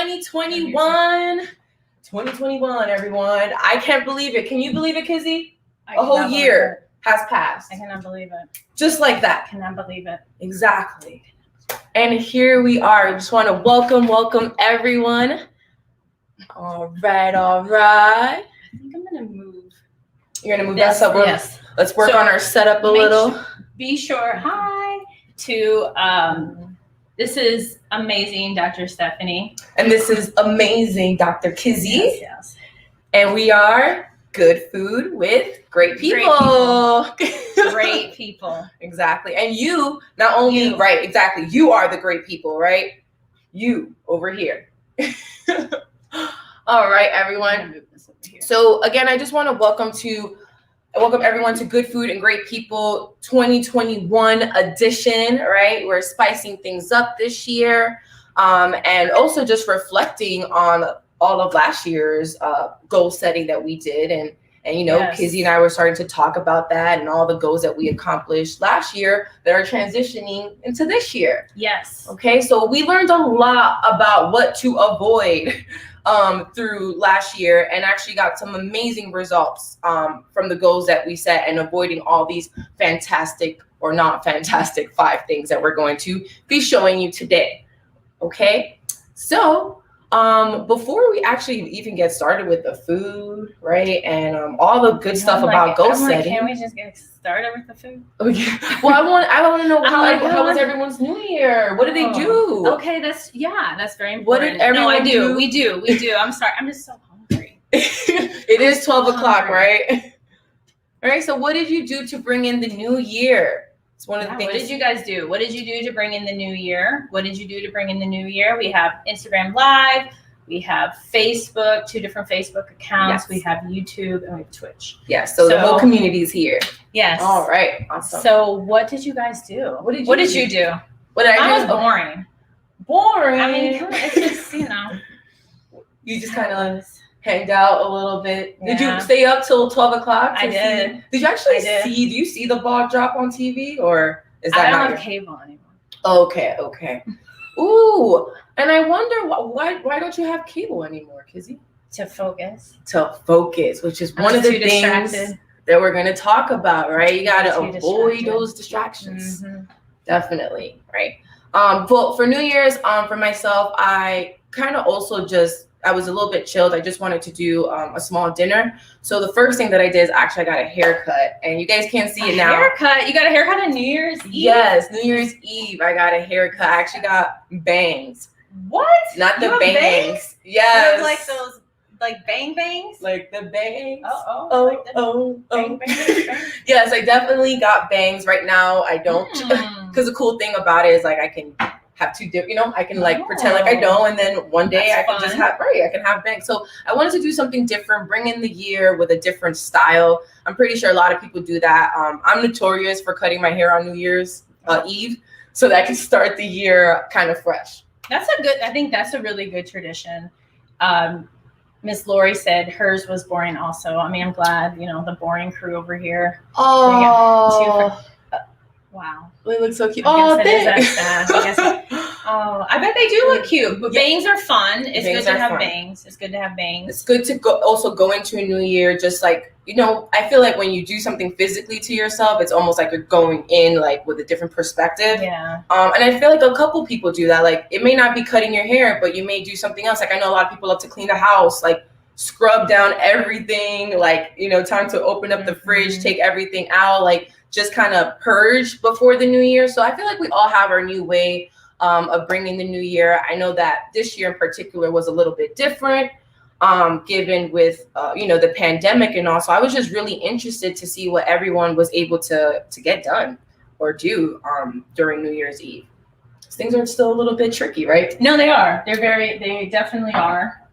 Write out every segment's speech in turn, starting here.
2021. 2021, everyone. I can't believe it. Can you believe it, Kizzy? A whole year has passed. I cannot believe it. Just like that. I cannot believe it. Exactly. And here we are. I just want to welcome everyone. All right. I think I'm going to move. You're going to move us up? Yes. Let's work on our setup a little. Be sure, this is amazing, Dr. Stephanie. And this is amazing, Dr. Kizzy. Yes. And we are Good Food with Great People. Great people. Exactly. And you, not only, right, exactly. You are the great people, right? You over here. All right, everyone. So again, I just want to welcome everyone to Good Food and Great People 2021 edition, right? We're spicing things up this year, and also just reflecting on all of last year's goal setting that we did. And yes. Kizzy and I were starting to talk about that and all the goals that we accomplished last year that are transitioning into this year. Yes. Okay, so we learned a lot about what to avoid through last year, and actually got some amazing results from the goals that we set, and avoiding all these fantastic or not fantastic 5 things that we're going to be showing you today. Okay, so before we actually even get started with the food, right, and all the good stuff about goal setting, can we just get started with the food? Okay. Well, I want to know how was everyone's New Year? What did they do? Okay, that's very important. What did everyone do? We do. I'm sorry. I'm just so hungry. It is 12 o'clock, right? All right. So what did you do to bring in the new year? It's one of the things. What did you guys do? What did you do to bring in the new year? What did you do to bring in the new year? We have Instagram Live. We have Facebook, 2 different Facebook accounts. Yes. We have YouTube and we have Twitch. Yes. So the whole community is here. Yes. All right. Awesome. So what did you guys do? What did you do? What did I do? Was boring. Boring. I mean, it's just, You just kind of hanged out a little bit. Yeah. Did you stay up till 12 o'clock? I did. Did you actually do you see the ball drop on TV, or is that I don't have cable anymore. Okay. Ooh, and I wonder why don't you have cable anymore, Kizzy? To focus, which is one of the things that we're going to talk about, right? You got to avoid those distractions. Mm-hmm. Definitely, right? But for New Year's, for myself, I kind of also I was a little bit chilled. I just wanted to do a small dinner. So the first thing that I did is actually I got a haircut, and you guys can't see it now. Haircut? You got a haircut on New Year's Eve? Yes, New Year's Eve. I got a haircut. I actually got bangs. What? Not the bangs. Yes. Like those, like bang bangs? Like the bangs. Bang bangs. Yes, I definitely got bangs. Right now, I don't. Because the cool thing about it is like I can have 2 different, I can pretend like I don't, and then one day I can just have bangs. So I wanted to do something different, bring in the year with a different style. I'm pretty sure a lot of people do that. I'm notorious for cutting my hair on New Year's Eve, so that I can start the year kind of fresh. I think that's a really good tradition. Miss Lori said hers was boring also. I mean, I'm glad, the boring crew over here. Oh. Wow. They look so cute. Thanks. I bet they do look cute. But bangs are fun. It's good to have bangs. It's good to go into a new year just like, I feel like when you do something physically to yourself, it's almost like you're going in like with a different perspective. Yeah. And I feel like a couple people do that. Like it may not be cutting your hair, but you may do something else. Like I know a lot of people love to clean the house, like scrub down everything, like, time to open up the fridge, take everything out, like just kind of purge before the new year. So I feel like we all have our new way of bringing the new year. I know that this year in particular was a little bit different, given with, the pandemic and all. So I was just really interested to see what everyone was able to get done or do during New Year's Eve. Things are still a little bit tricky, right? No, they are. They definitely are.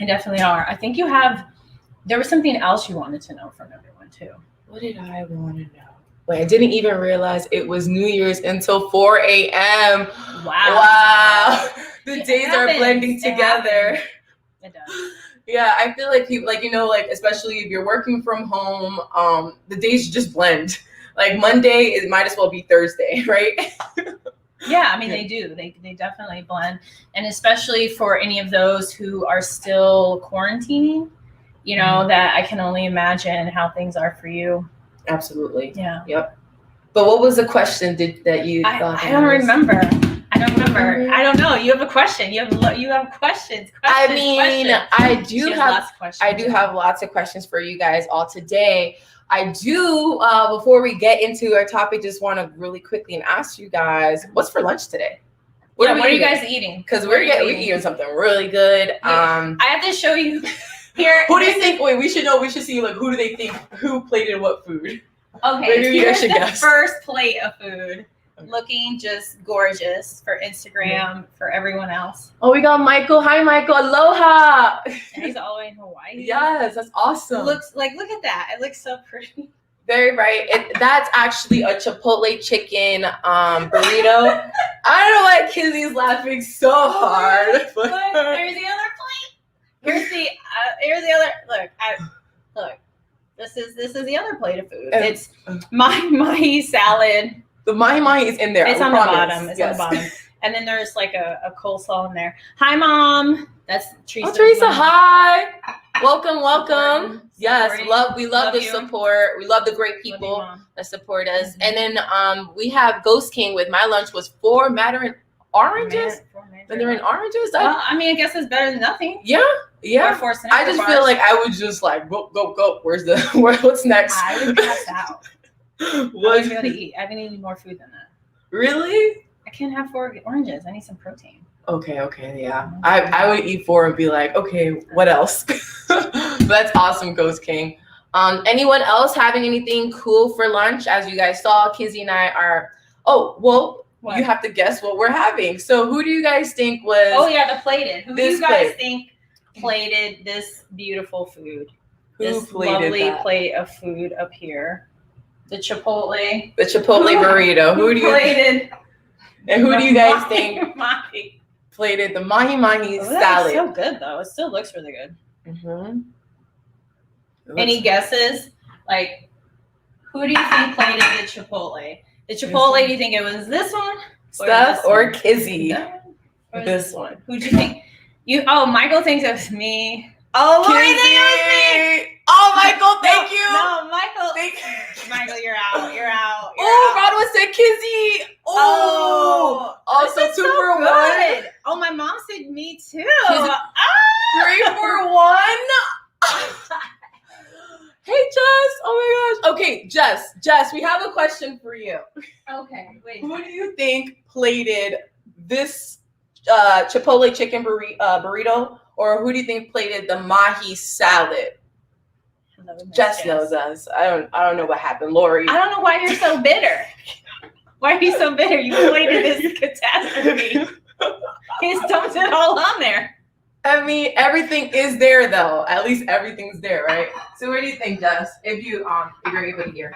They definitely are. I think there was something else you wanted to know from everyone too. What did I want to know? Wait, I didn't even realize it was New Year's until 4 a.m. Wow. The days are blending together. It does. Yeah, I feel like people, especially if you're working from home, the days just blend. Like Monday, it might as well be Thursday, right? Yeah, I mean, they do. They definitely blend. And especially for any of those who are still quarantining, that I can only imagine how things are for you. Absolutely. Yeah. Yep. But what was the question that you thought? I don't remember. I don't know. You have a question. You have questions. I mean, questions. I do have lots of questions. I do have lots of questions for you guys all today. I do, before we get into our topic, just want to really quickly ask you guys, what's for lunch today? What are you guys eating? Because we're eating something really good. I have to show you here. Who do you think? Wait, we should see like who do they think who plated what food? Okay, maybe you guys should the guess. First plate of food, looking just gorgeous for Instagram for everyone else. Oh, we got Michael. Hi, Michael. Aloha. And he's all the way in Hawaii. Yes, that's awesome. Look at that. It looks so pretty. Very right. That's actually a Chipotle chicken burrito. I don't know why Kizzy's laughing so hard. Look, there's the other plate. Here's the other. Look. This is the other plate of food. It's mahi salad. The mahi is in there. It's on the bottom. It's on the bottom. And then there's like a coleslaw in there. Hi, Mom. That's Teresa. Oh, Teresa, hi. Welcome. Yes, we love the you. support. We love the great people that support us. Mm-hmm. And then we have Ghost King with my lunch was 4 Mandarin oranges. Mandarin oranges? Well, I mean, I guess it's better than nothing. Yeah. I just feel like I would just like go. What's next? I would pass out. What? I'm going to eat. I've been eating more food than that. Really? I can't have 4 oranges. I need some protein. Okay, yeah. I would eat 4 and be like, okay, what else? That's awesome, Ghost King. Anyone else having anything cool for lunch? As you guys saw, Kizzy and I are. Oh, well. What? You have to guess what we're having. So who do you guys think was? Oh yeah, the plated. Who do you guys think plated this beautiful food? This lovely plate of food up here. The Chipotle. The Chipotle burrito. Who do you plated? And who do you guys think plated the mahi salad? It's so good though. It still looks really good. Mm-hmm. Any guesses? Like, who do you think plated the Chipotle? The Chipotle, do you think it was this one? Steph or Kizzy? Or this one. Who'd you think? Michael thinks it was me. Oh, Lori thinks it was me. Oh, Michael, thank you. No, Michael. Michael, you're out. Rodwa said Kizzy. Oh, so 2 for 1. Oh, my mom said me too. 3 for 1. Hey, Jess. Oh my gosh. Okay, Jess, we have a question for you. Okay, wait. Who do you think plated this Chipotle chicken burrito, or who do you think plated the mahi salad? Jess knows us. I don't know what happened, Lori. I don't know why you're so bitter. Why are you so bitter? You plated this catastrophe. He's dumped it all on there. I mean, everything is there though. At least everything's there, right? So what do you think, Jess? If you're able to hear.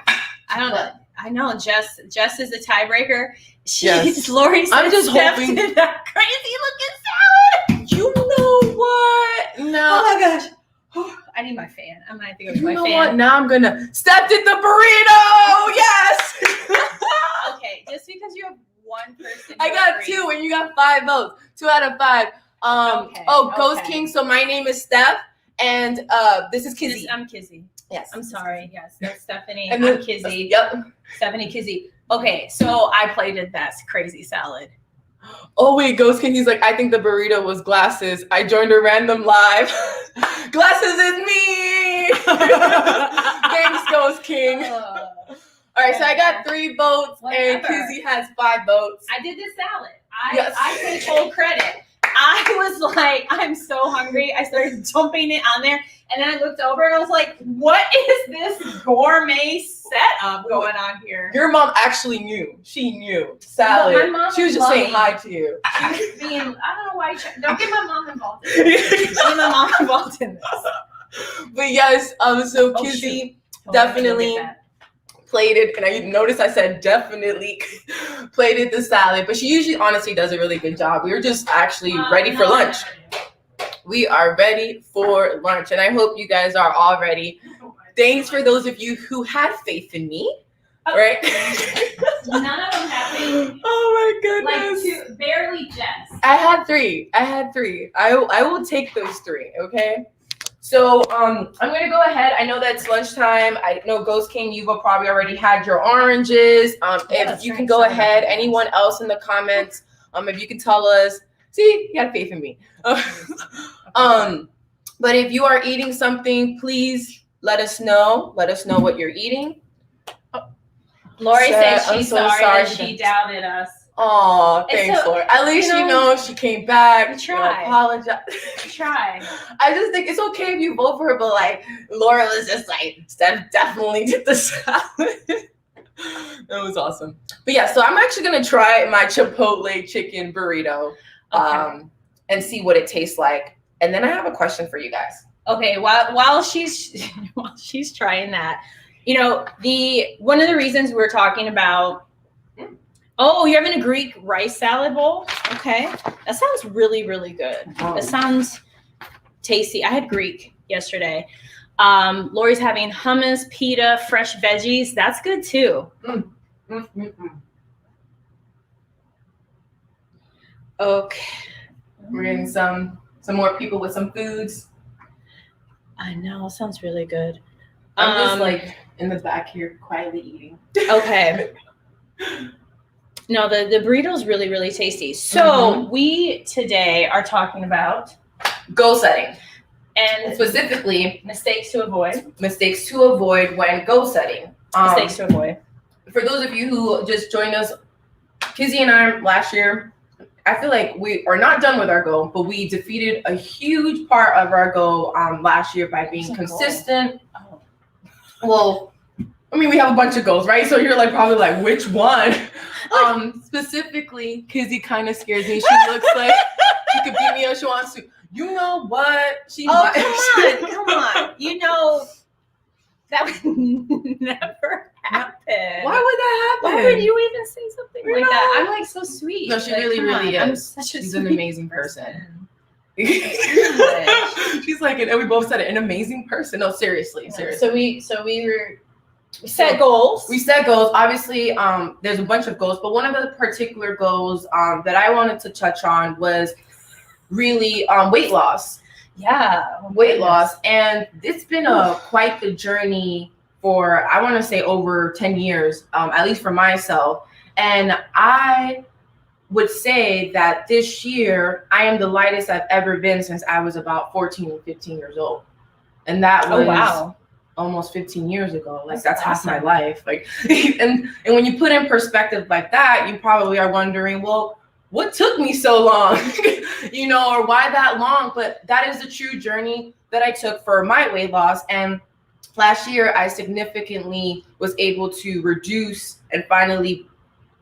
I don't know. I know Jess is the tiebreaker. Yes. Lori said I'm just hoping that crazy looking salad. You know what? No. Oh my gosh. I need my fan. I'm gonna have to go to my fan. You know what? Now I'm gonna step in the burrito. Yes. Okay, just because you have one person. I got 2 and you got 5 votes. 2 out of 5. Ghost King. So my name is Steph, and this is Kizzy. I'm Kizzy. Yes. I'm sorry. Yes, that's Stephanie. And I'm Kizzy. Yep. Stephanie, Kizzy. Okay, so I plated that crazy salad. Oh wait, Ghost King. He's like, I think the burrito was glasses. I joined a random live. Glasses is me. Thanks, Ghost King. All right, so I got 3 votes, and Kizzy has 5 votes. I did this salad. I take full credit. I was like, I'm so hungry. I started dumping it on there. And then I looked over and I was like, what is this gourmet setup going on here? Your mom actually knew. She knew. Salad. My mom she was just saying hi to you. She was being, I don't know why. Don't get my mom involved in this. Don't get my mom involved in this. But yes, so Kizzy definitely plated, and I noticed I said definitely plated the salad, but she usually honestly does a really good job. We were just actually ready for lunch. We are ready for lunch, and I hope you guys are all ready. Thanks for those of you who had faith in me. right? None of them happened. Oh my goodness. Like barely just. I had three. I will take those three, okay? So I'm gonna go ahead. I know that it's lunchtime. I know Ghost King, you've probably already had your oranges. If you can go ahead, anyone else in the comments, if you can tell us, see, you had faith in me. But if you are eating something, please let us know. Let us know what you're eating. Lori said I'm she's so sorry sorry that she doubted us. Oh, thanks, Lori. At least you know she came back. Try. Apologize. Try. I just think it's okay if you vote for her, but like Laura was just like, Steph definitely did the salad. That was awesome. But yeah, so I'm actually gonna try my Chipotle chicken burrito, and see what it tastes like. And then I have a question for you guys. Okay, while she's trying that, you know, one of the reasons we're talking about. Oh, you're having a Greek rice salad bowl? Okay. That sounds really, really good. That sounds tasty. I had Greek yesterday. Lori's having hummus, pita, fresh veggies. That's good too. Okay. We're getting some more people with some foods. I know. Sounds really good. I'm just like in the back here quietly eating. Okay. No, the burrito's really, really tasty. So we today are talking about goal setting. And specifically mistakes to avoid. Mistakes to avoid when goal setting. Mistakes to avoid. For those of you who just joined us, Kizzy and I last year, I feel like we are not done with our goal, but we defeated a huge part of our goal last year by being consistent. Oh. Well, I mean, we have a bunch of goals, right? So you're like probably like, which one? Specifically, Kizzy kind of scares me. She looks like she could beat me up. She wants to. You know what? Come on. You know that would never happen. Why would that happen? Why would you even say something like that? I'm like so sweet. No, she like, really is. She's an amazing person. She's like, and we both said it, an amazing person. No, seriously. So we set goals. We set goals. Obviously, there's a bunch of goals, but one of the particular goals that I wanted to touch on was really weight loss. Yeah, weight loss, and it's been quite the journey for, I want to say, over 10 years, at least for myself. And I would say that this year I am the lightest I've ever been since I was about 14 and 15 years old, and that was almost 15 years ago. Like that's half my life. Like, and when you put in perspective like that, you probably are wondering, well, what took me so long, or why that long? But that is the true journey that I took for my weight loss. And last year, I significantly was able to reduce and finally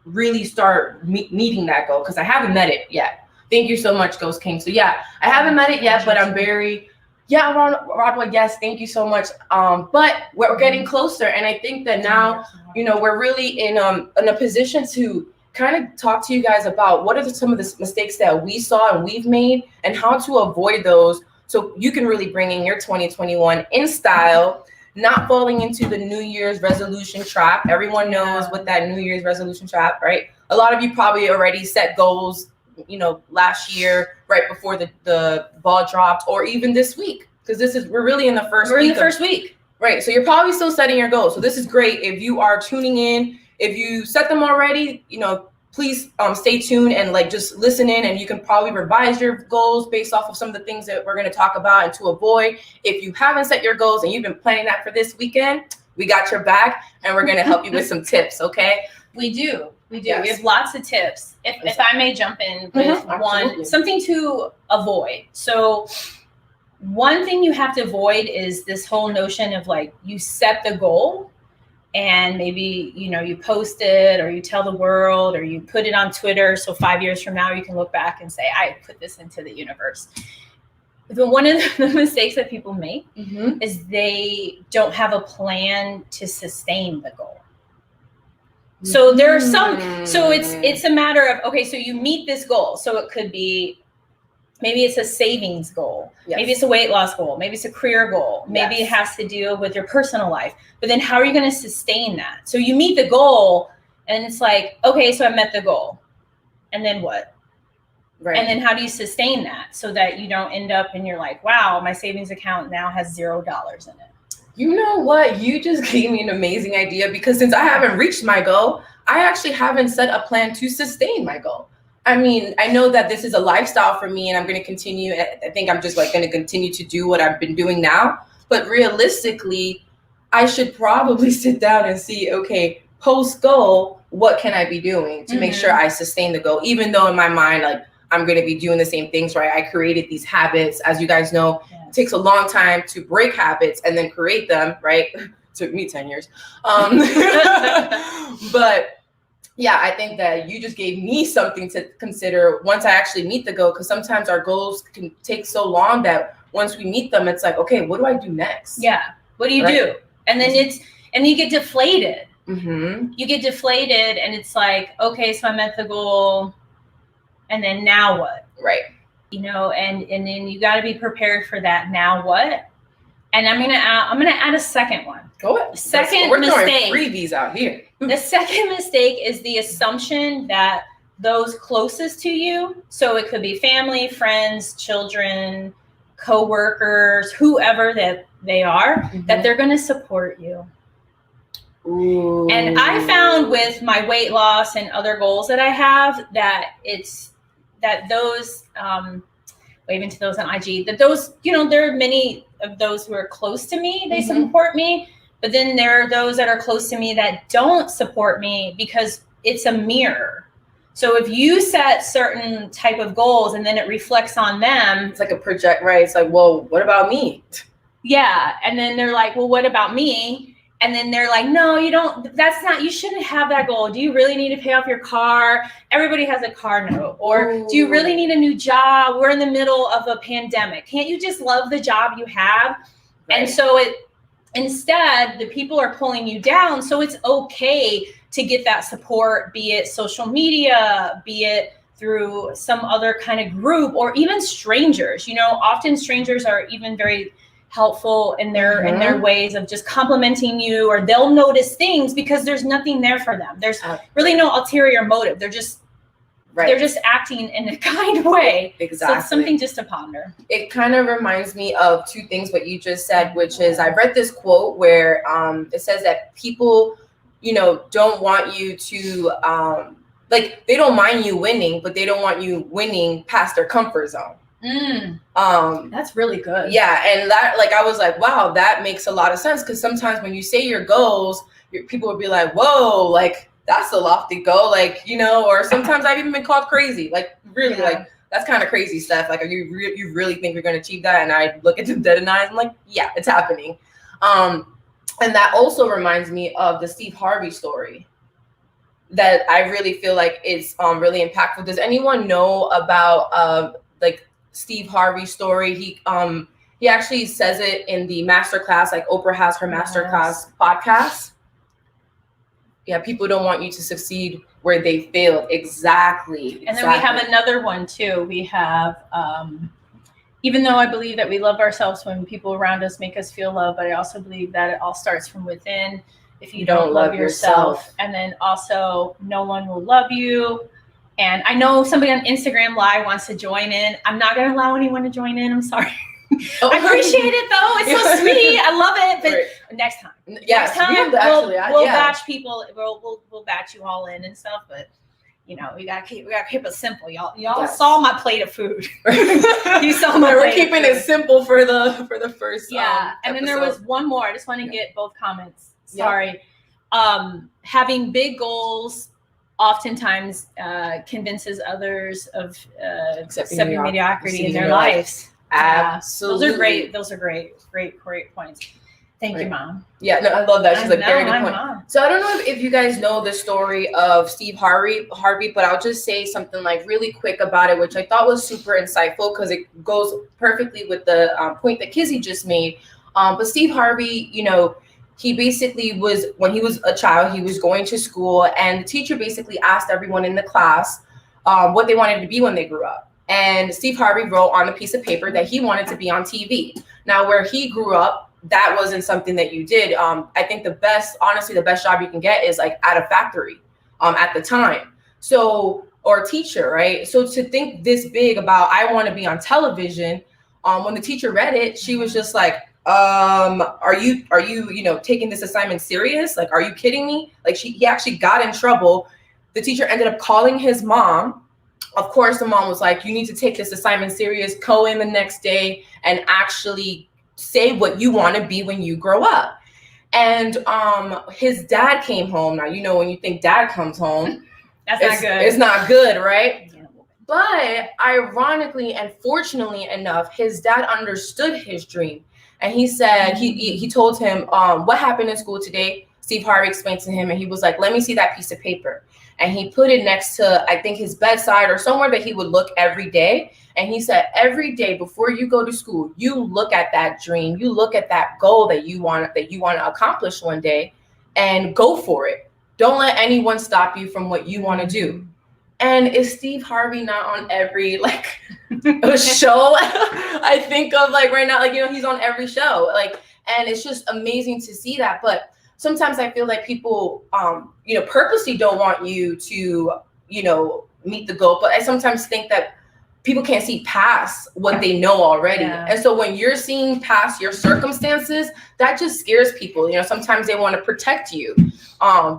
really start meeting that goal, because I haven't met it yet. Thank you so much, Ghost King. So yeah, I haven't met it yet, but I'm very, Rodway, yes, thank you so much. But we're getting closer. And I think that now, we're really in a position to kind of talk to you guys about what are some of the mistakes that we saw and we've made and how to avoid those, so you can really bring in your 2021 in style, not falling into the New Year's resolution trap. Everyone knows what that New Year's resolution trap, right? A lot of you probably already set goals, last year, right before the ball dropped, or even this week, because we're really in the first week. Right. So you're probably still setting your goals. So this is great. If you are tuning in, if you set them already, please stay tuned and just listen in, and you can probably revise your goals based off of some of the things that we're going to talk about and to avoid. If you haven't set your goals and you've been planning that for this weekend, we got your back, and we're going to help you with some tips. Okay. We do. Yes. We have lots of tips. If I may jump in with something to avoid. So one thing you have to avoid is this whole notion of you set the goal and maybe, you post it, or you tell the world, or you put it on Twitter. So 5 years from now, you can look back and say, I put this into the universe. But one of the mistakes that people make is they don't have a plan to sustain the goal. So there are so it's a matter of, okay, so you meet this goal. So it could be Maybe it's a savings goal. Yes. Maybe it's a weight loss goal. Maybe it's a career goal. Maybe Yes. it has to deal with your personal life. But then how are you going to sustain that? So you meet the goal and it's like, okay, so I met the goal. And then what? Right. And then how do you sustain that so that you don't end up and you're like, wow, my savings account now has $0 in it. You know what? You just gave me an amazing idea, because since I haven't reached my goal, I actually haven't set a plan to sustain my goal. I mean, I know that this is a lifestyle for me and I'm going to continue. I think I'm just like going to continue to do what I've been doing now. But realistically, I should probably sit down and see, okay, post goal, what can I be doing to make sure I sustain the goal? Even though in my mind, like, I'm going to be doing the same things, right? I created these habits. As you guys know, it takes a long time to break habits and then create them, right? It took me 10 years. But yeah, I think that you just gave me something to consider once I actually meet the goal, because sometimes our goals can take so long that once we meet them, it's like, okay, what do I do next? Yeah. What do you do? And then you get deflated. Mm-hmm. You get deflated and it's like, okay, so I met the goal. And then now what? Right. You know, and then you got to be prepared for that. Now what? And I'm gonna add a second one. Go ahead. We're mistake. Throwing freebies out here. The second mistake is the assumption that those closest to you, so it could be family, friends, children, co-workers, whoever that they are, that they're going to support you. Ooh. And I found with my weight loss and other goals that I have that those waving to those on IG, that those, you know, there are many of those who are close to me, they support me, but then there are those that are close to me that don't support me because it's a mirror. So if you set certain type of goals and then it reflects on them. It's like a project, right? It's like, well, what about me? Yeah. And then they're like, well, what about me? And then they're like, no, you don't, that's not, you shouldn't have that goal. Do you really need to pay off your car? Everybody has a car note. Or do you really need a new job? We're in the middle of a pandemic. Can't you just love the job you have? Right. And so instead, the people are pulling you down. So it's okay to get that support, be it social media, be it through some other kind of group, or even strangers. You know, often strangers are even very helpful in their ways of just complimenting you, or they'll notice things because there's nothing there for them. There's really no ulterior motive. They're just acting in a kind way. Exactly. So it's something just to ponder. It kind of reminds me of two things what you just said, which is I read this quote where it says that people, you know, don't want you to like, they don't mind you winning, but they don't want you winning past their comfort zone. That's really good. Yeah. And that, like, I was like, wow, that makes a lot of sense. Because sometimes when you say your goals, people will be like, whoa, like, that's a lofty goal, like, you know, or sometimes I've even been called crazy, like, really, like, that's kind of crazy stuff. Like, you really think you're going to achieve that? And I look at them dead in the eyes, I'm like, yeah, it's happening. And that also reminds me of the Steve Harvey story that I really feel like is really impactful. Does anyone know about like Steve Harvey's story? He actually says it in the masterclass, like Oprah has her masterclass podcast. Yeah, people don't want you to succeed where they failed. Exactly. And then we have another one too. We have, even though I believe that we love ourselves when people around us make us feel love, but I also believe that it all starts from within. If you don't love yourself, and then also no one will love you. And I know somebody on Instagram Live wants to join in. I'm not going to allow anyone to join in. I'm sorry. I appreciate it though. It's so sweet. I love it. But next time, yes, next time we'll batch people. We'll batch you all in and stuff. But you know, we gotta keep it simple. Y'all saw my plate of food. You saw my. We're keeping it simple for the first. Yeah, and then there was one more. I just want to get both comments. Sorry. Having big goals oftentimes convinces others of accepting mediocrity in their lives. Absolutely. Those are great points. Thank you, Mom. Yeah, no, I love that. She's like, very good point. So I don't know if you guys know the story of Steve Harvey, but I'll just say something like really quick about it, which I thought was super insightful because it goes perfectly with the point that Kizzy just made. But Steve Harvey, you know, he basically was, when he was a child, he was going to school, and the teacher basically asked everyone in the class what they wanted to be when they grew up. And Steve Harvey wrote on a piece of paper that he wanted to be on TV. Now, where he grew up, that wasn't something that you did. I think the best job you can get is like at a factory at the time. So, or a teacher, right? So to think this big about, I want to be on television, when the teacher read it, she was just like, are you, taking this assignment serious? Like, are you kidding me? Like he actually got in trouble. The teacher ended up calling his mom. Of course, the mom was like, you need to take this assignment serious, go in the next day and actually say what you want to be when you grow up. And his dad came home. Now, when you think dad comes home, that's not good. It's not good, right? Yeah. But ironically and fortunately enough, his dad understood his dream. And he said, he told him, what happened in school today? Steve Harvey explained to him, and he was like, let me see that piece of paper. And he put it next to, I think, his bedside or somewhere that he would look every day. And he said, every day before you go to school, you look at that dream, you look at that goal that you want to accomplish one day, and go for it. Don't let anyone stop you from what you want to do. And is Steve Harvey not on every show I think of right now? He's on every show. And it's just amazing to see that. But sometimes I feel like people, purposely don't want you to, meet the goal. But I sometimes think that people can't see past what they know already. Yeah. And so when you're seeing past your circumstances, that just scares people. Sometimes they want to protect you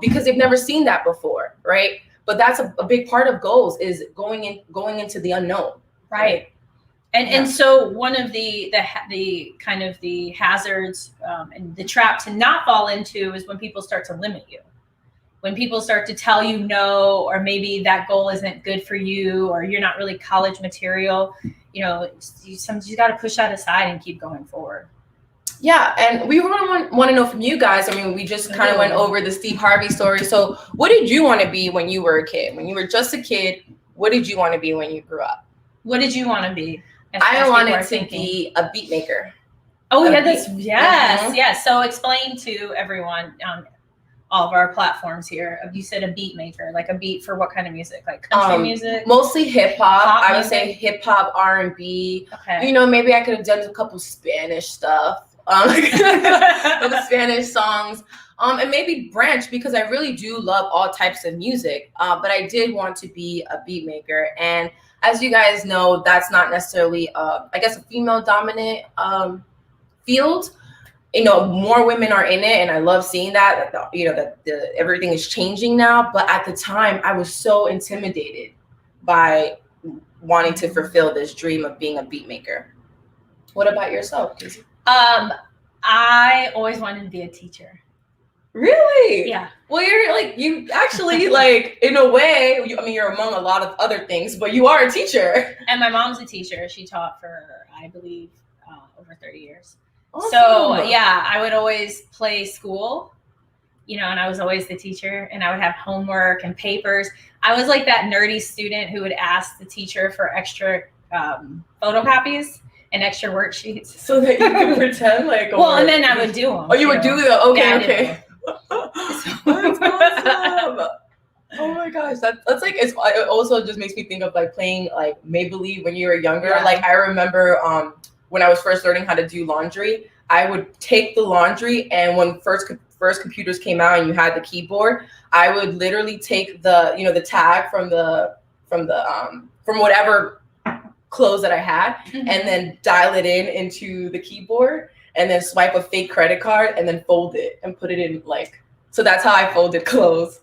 because they've never seen that before, right? But that's a big part of goals, is going into the unknown. Right. And so one of the kind of the hazards and the trap to not fall into is when people start to limit you. When people start to tell you no, or maybe that goal isn't good for you, or you're not really college material, sometimes you got to push that aside and keep going forward. Yeah, and we want to know from you guys. I mean, we just kind of went over the Steve Harvey story. So what did you want to be when you were a kid? When you were just a kid, what did you want to be when you grew up? What did you want to be? I wanted to be a beat maker. Oh, yes. So explain to everyone all of our platforms here. You said a beat maker, like a beat for what kind of music? Like country music? Mostly hip hop. I would say hip hop, R&B. Okay. Maybe I could have done a couple Spanish stuff. The Spanish songs. And maybe branch, because I really do love all types of music. But I did want to be a beat maker. And as you guys know, that's not necessarily, a female dominant field. More women are in it, and I love seeing that. That everything is changing now. But at the time, I was so intimidated by wanting to fulfill this dream of being a beat maker. What about yourself, Casey? I always wanted to be a teacher. Really? Yeah. Well, you actually in a way, you're among a lot of other things, but you are a teacher. And my mom's a teacher. She taught for, I believe, over 30 years. Awesome. So yeah, I would always play school, and I was always the teacher, and I would have homework and papers. I was like that nerdy student who would ask the teacher for extra photocopies and extra worksheets, so that you could pretend like. And then I would do them. Oh, you would do them? Okay. That's awesome. Oh my gosh, that's it also just makes me think of playing Maybelline when you were younger. Yeah. I remember when I was first learning how to do laundry, I would take the laundry, and when first computers came out and you had the keyboard, I would literally take the tag from whatever clothes that I had, and then dial it into the keyboard, and then swipe a fake credit card, and then fold it and put it in so that's how I folded clothes.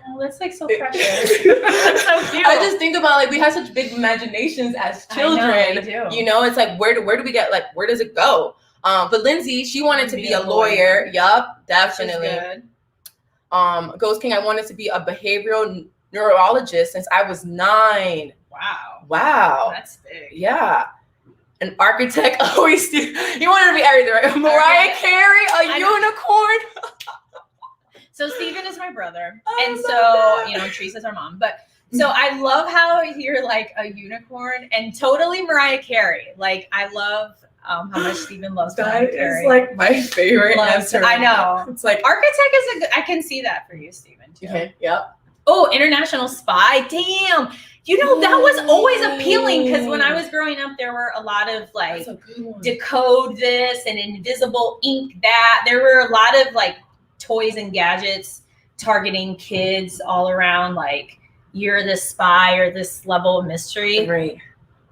Oh, that's so precious. That's so cute. I just think about we have such big imaginations as children. I know, we do. It's where do we get where does it go? But Lindsay, she wanted to be a lawyer. Yup, definitely. Good. Ghost King, I wanted to be a behavioral neurologist since I was 9. Wow. That's big. Yeah. An architect. Always do. You wanted to be everything, right? Mariah Carey, a unicorn. So Steven is my brother. And so, Teresa's our mom. But so I love how you're a unicorn, and totally Mariah Carey. I love how much Steven loves Mariah Carey. That is my favorite answer. I know. It's architect is I can see that for you, Steven, too. Okay. Yep. Oh, international spy. Damn. You know, that was always appealing because when I was growing up, there were a lot of like decode this and invisible ink that. There were a lot of like toys and gadgets targeting kids all around, like you're this spy or this level of mystery. Right.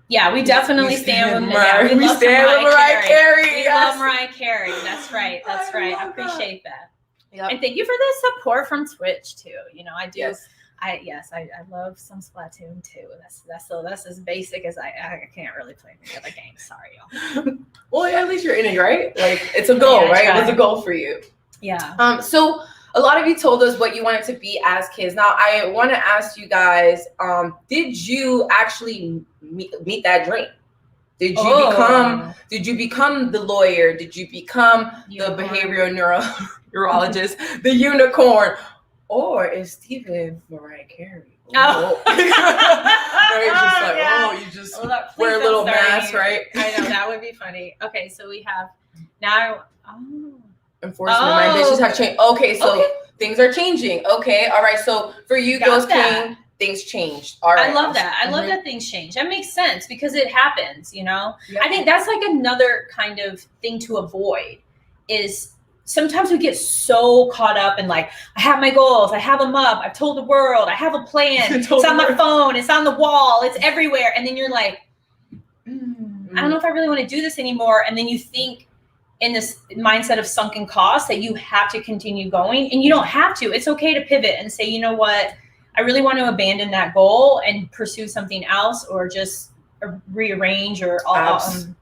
Yeah, we definitely stand with Mariah. We stand with Mariah Carey. We love Mariah Carey. That's right. That's right. I appreciate that. Yep. And thank you for the support from Twitch too. You know, I do. Yes. I love some Splatoon too. That's as basic as I can't really play any other games. Sorry, y'all. Well, yeah, at least you're in it, right? Like it's a goal, right? It was a goal for you. Yeah. So a lot of you told us what you wanted to be as kids. Now I want to ask you guys, did you actually meet that dream? Did you become the lawyer? Did you become the behavioral neurologist, the unicorn? Or is Steven Mariah Carey? Oh. Right? Just like, you just wear a little mask, right? I know, that would be funny. Okay, so we have now. Enforcement, my ambitions have changed. Okay, so things are changing. Okay, all right. So for you, Ghost King, things changed. All right. I love that. I love that things change. That makes sense because it happens, you know? Yep. I think that's like another kind of thing to avoid is sometimes we get so caught up in like, I have my goals, I have them up, I've told the world, I have a plan, it's on my phone, it's on the wall, it's everywhere. And then you're like, I don't know if I really want to do this anymore. And then you think in this mindset of sunken cost that you have to continue going, and you don't have to. It's okay to pivot and say, you know what, I really want to abandon that goal and pursue something else, or just rearrange or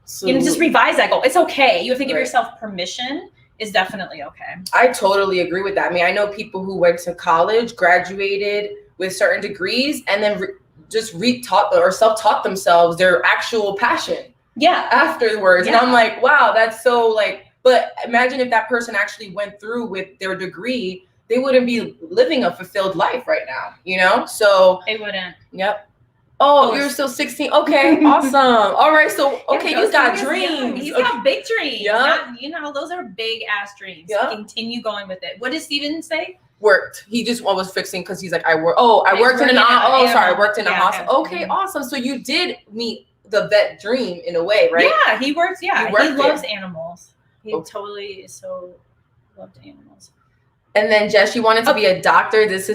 just revise that goal. It's okay. You have to give yourself permission. Is definitely okay. I totally agree with that. I mean, I know people who went to college, graduated with certain degrees, and then just retaught or self-taught themselves their actual passion. Yeah. Afterwards. Yeah. And I'm like, wow, that's so like, but imagine if that person actually went through with their degree, they wouldn't be living a fulfilled life right now, you know? So they wouldn't. Yep. Oh, you're still 16. Okay, awesome. All right, so you got dreams. He's got big dreams. Yeah. You know, those are big ass dreams. Yeah. Continue going with it. What did Steven say? Worked. He just was fixing because he's like, I worked in a hospital. Okay, awesome. So you did meet the vet dream in a way, right? Yeah, he works. Yeah, he loves animals. He totally loved animals. And then Jess, you wanted to be a doctor. This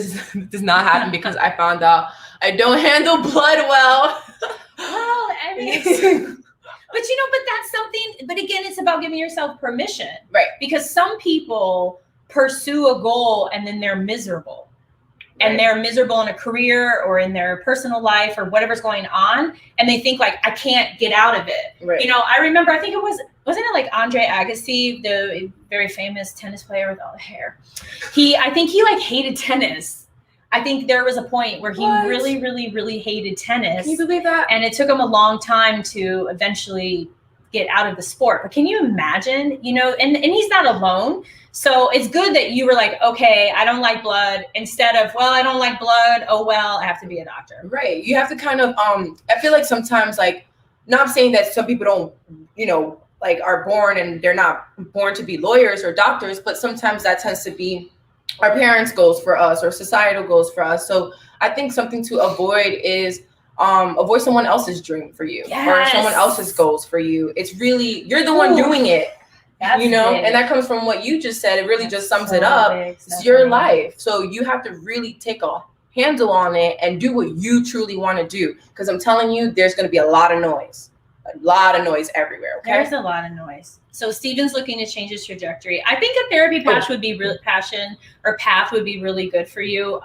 does not happen because I found out I don't handle blood well. Well, I mean, but that's something. But again, it's about giving yourself permission, right? Because some people pursue a goal and then they're miserable, and they're miserable in a career or in their personal life or whatever's going on, and they think like, I can't get out of it. Right. You know, I remember. I think wasn't it like Andre Agassi, the very famous tennis player with all the hair? I think he like hated tennis. I think there was a point where he really, really, really hated tennis. Can you believe that? And it took him a long time to eventually get out of the sport. But can you imagine, you know, and he's not alone. So it's good that you were like, okay, I don't like blood, instead of, well, I don't like blood. Oh, well, I have to be a doctor. Right. You have to kind of, I feel like sometimes, like, not saying that some people don't, you know, like are born and they're not born to be lawyers or doctors, but sometimes that tends to be our parents' goals for us or societal goals for us. So I think something to avoid is avoid someone else's dream for you or someone else's goals for you. It's really, you're the one doing it, you know, and that comes from what you just said. It really just sums it up. It's your life. So you have to really take a handle on it and do what you truly want to do. Because I'm telling you, there's going to be a lot of noise everywhere. Okay. There's a lot of noise. So Steven's looking to change his trajectory. I think a therapy path would be really good for you.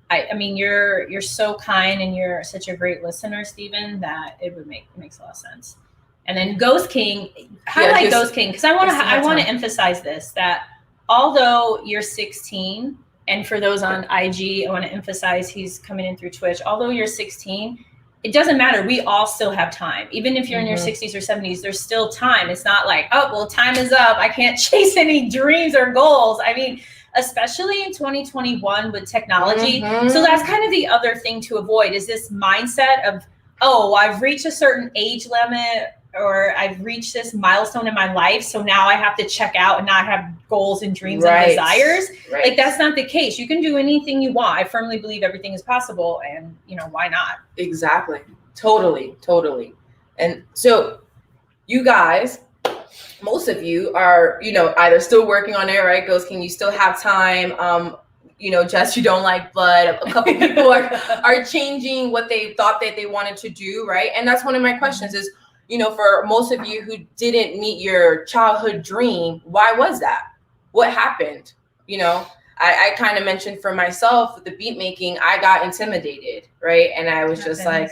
I mean, you're so kind and you're such a great listener, Steven, that it makes a lot of sense. And then Ghost King, highlight Ghost King, because I want to emphasize this, that although you're 16, and for those on IG, I want to emphasize he's coming in through Twitch. Although you're 16, it doesn't matter. We all still have time. Even if you're in your 60s or 70s, there's still time. It's not like, oh, well, time is up. I can't chase any dreams or goals. I mean, especially in 2021 with technology. So that's kind of the other thing to avoid is this mindset of, oh, I've reached a certain age limit or I've reached this milestone in my life. So now I have to check out and not have goals and dreams and desires. Right. Like, that's not the case. You can do anything you want. I firmly believe everything is possible, and why not? Exactly. Totally. And so you guys, most of you are, either still working on it, right? Ghost King, you still have time. Jess, you don't like blood. A couple people are changing what they thought that they wanted to do, right? And that's one of my questions is, for most of you who didn't meet your childhood dream, why was that? What happened? I kind of mentioned for myself with the beat making, I got intimidated, right? And I was just like,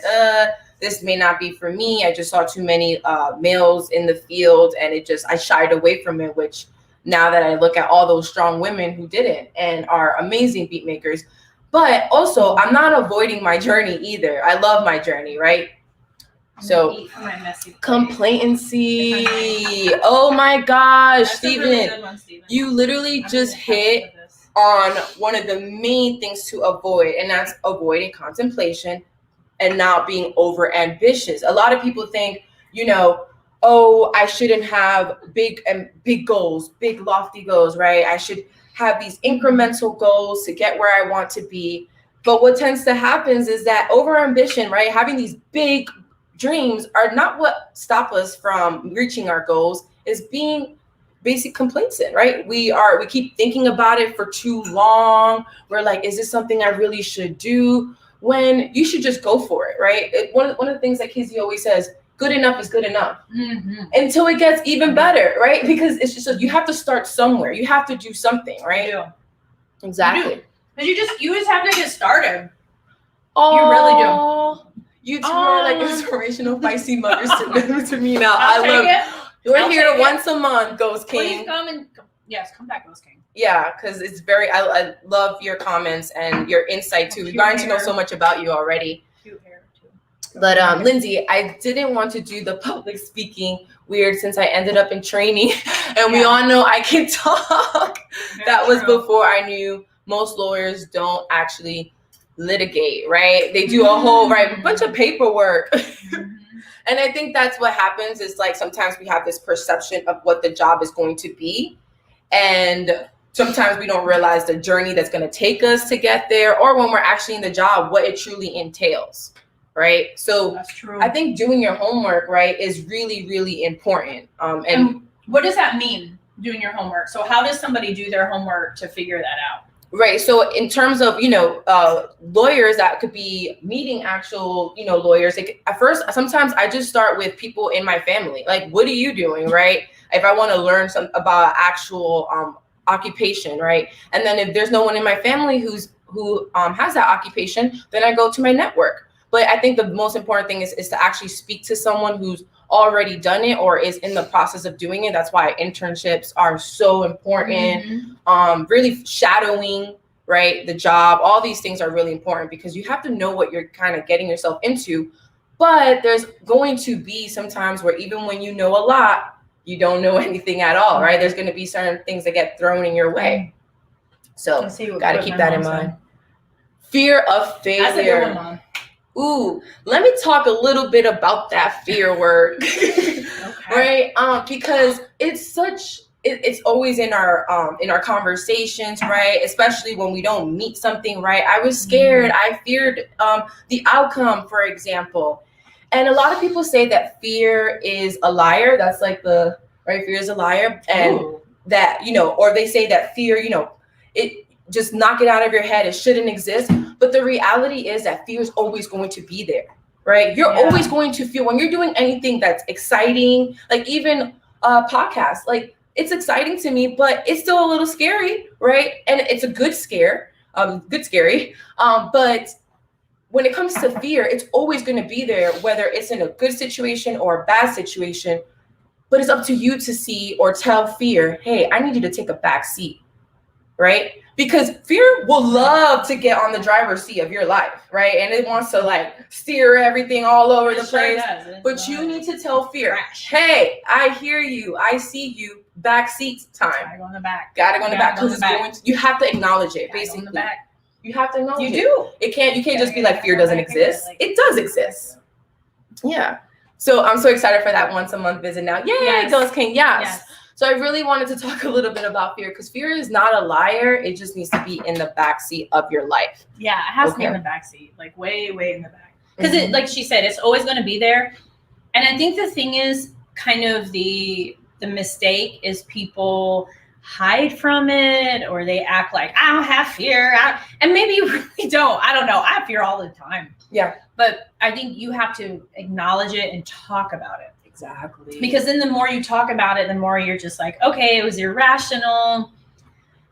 this may not be for me. I just saw too many males in the field, and I shied away from it, which now that I look at all those strong women who didn't and are amazing beat makers. But also, I'm not avoiding my journey either. I love my journey, right? So complacency. Oh my gosh, Stephen, you literally just hit on one of the main things to avoid, and that's avoiding contemplation and not being over ambitious. A lot of people think, I shouldn't have big goals, big lofty goals, right? I should have these incremental goals to get where I want to be. But what tends to happen is that over ambition, right? Having these big dreams are not what stop us from reaching our goals, is being basic complacent, right? We keep thinking about it for too long. We're like, is this something I really should do? When you should just go for it, right? One of the things that Kizzy always says, good enough is good enough until it gets even better, right? Because it's just, you have to start somewhere. You have to do something, right? You do. Exactly. But you just have to get started. Oh, you really do. You two are like inspirational feisty mothers to me now. I'll love it. We're here once a month, Ghost King. Please come back, Ghost King. Yeah, because it's I love your comments and your insight too. We've gotten to know so much about you already. Cute hair too. But Lindsay, I didn't want to do the public speaking weird since I ended up in training, and we all know I can talk. That was before I knew most lawyers don't actually litigate, right? They do a whole bunch of paperwork. And I think that's what happens is like sometimes we have this perception of what the job is going to be, and sometimes we don't realize the journey that's going to take us to get there, or when we're actually in the job, what it truly entails, right? So that's true. I think doing your homework, right, is really, really important. And what does that mean, doing your homework? So how does somebody do their homework to figure that out? Right. So in terms of, lawyers, that could be meeting actual, lawyers. Like at first, sometimes I just start with people in my family. Like, what are you doing? Right. If I want to learn some about actual occupation. Right. And then if there's no one in my family who has that occupation, then I go to my network. But I think the most important thing is to actually speak to someone who's already done it or is in the process of doing it. That's why internships are so important. Really shadowing, right, the job. All these things are really important because you have to know what you're kind of getting yourself into. But there's going to be some times where even when you know a lot, you don't know anything at all, right? There's going to be certain things that get thrown in your way. So got to keep that in mind. Fear of failure. That's a good one, Mom. Ooh, let me talk a little bit about that fear word, right? Because it's always in our conversations, right? Especially when we don't meet something, right? I was scared. I feared the outcome, for example. And a lot of people say that fear is a liar. That's like fear is a liar, and that or they say that fear, it. Just knock it out of your head. It shouldn't exist. But the reality is that fear is always going to be there, right? You're always going to feel when you're doing anything that's exciting, like even a podcast, like it's exciting to me, but it's still a little scary, right? And it's a good scary. But when it comes to fear, it's always going to be there, whether it's in a good situation or a bad situation. But it's up to you to see or tell fear, hey, I need you to take a back seat, right? Because fear will love to get on the driver's seat of your life, right? And it wants to steer everything all over the place. But you need to tell fear, hey, I hear you. I see you. Back seat time. Gotta go in the back. Because you have to acknowledge it, basically. You have to acknowledge it. You do. You can't just be like fear doesn't exist. It does exist. Yeah. So I'm so excited for that once a month visit now. Yay, Ghost King. Yes. So I really wanted to talk a little bit about fear, because fear is not a liar. It just needs to be in the backseat of your life. Yeah, it has to be in the backseat, like way in the back. Because it, like she said, it's always going to be there. And I think the thing is, kind of the mistake is people hide from it, or they act like, I don't have fear. And maybe you really don't. I don't know. I have fear all the time. Yeah. But I think you have to acknowledge it and talk about it. Exactly. Because then the more you talk about it, the more you're just like, okay, it was irrational.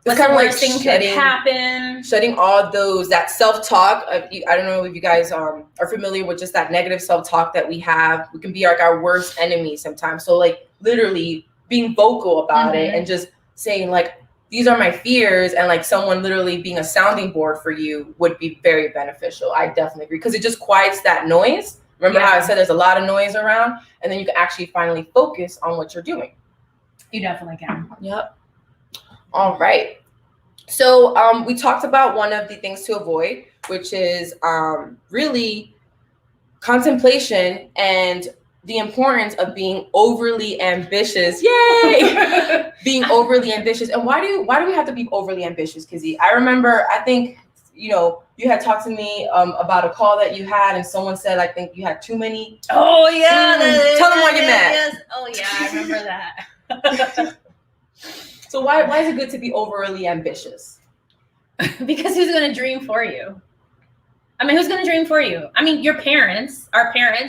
What's the worst thing could happen? Shutting all that self-talk. I don't know if you guys are familiar with just that negative self-talk that we have. We can be like our worst enemy sometimes. So like literally being vocal about it and just saying like, these are my fears, and like someone literally being a sounding board for you would be very beneficial. I definitely agree, because it just quiets that noise. Remember how I said there's a lot of noise around, and then you can actually finally focus on what you're doing. You definitely can. Yep. All right. So we talked about one of the things to avoid, which is really contemplation and the importance of being overly ambitious. Yay! Being overly ambitious. And why do we have to be overly ambitious, Kizzy? I remember, I think, you had talked to me about a call that you had, and someone said, I think you had too many. Oh, yeah. Tell them why you're mad. Yes. Oh, yeah, I remember that. So why is it good to be overly ambitious? Because who's going to dream for you? I mean, who's going to dream for you? I mean, our parents,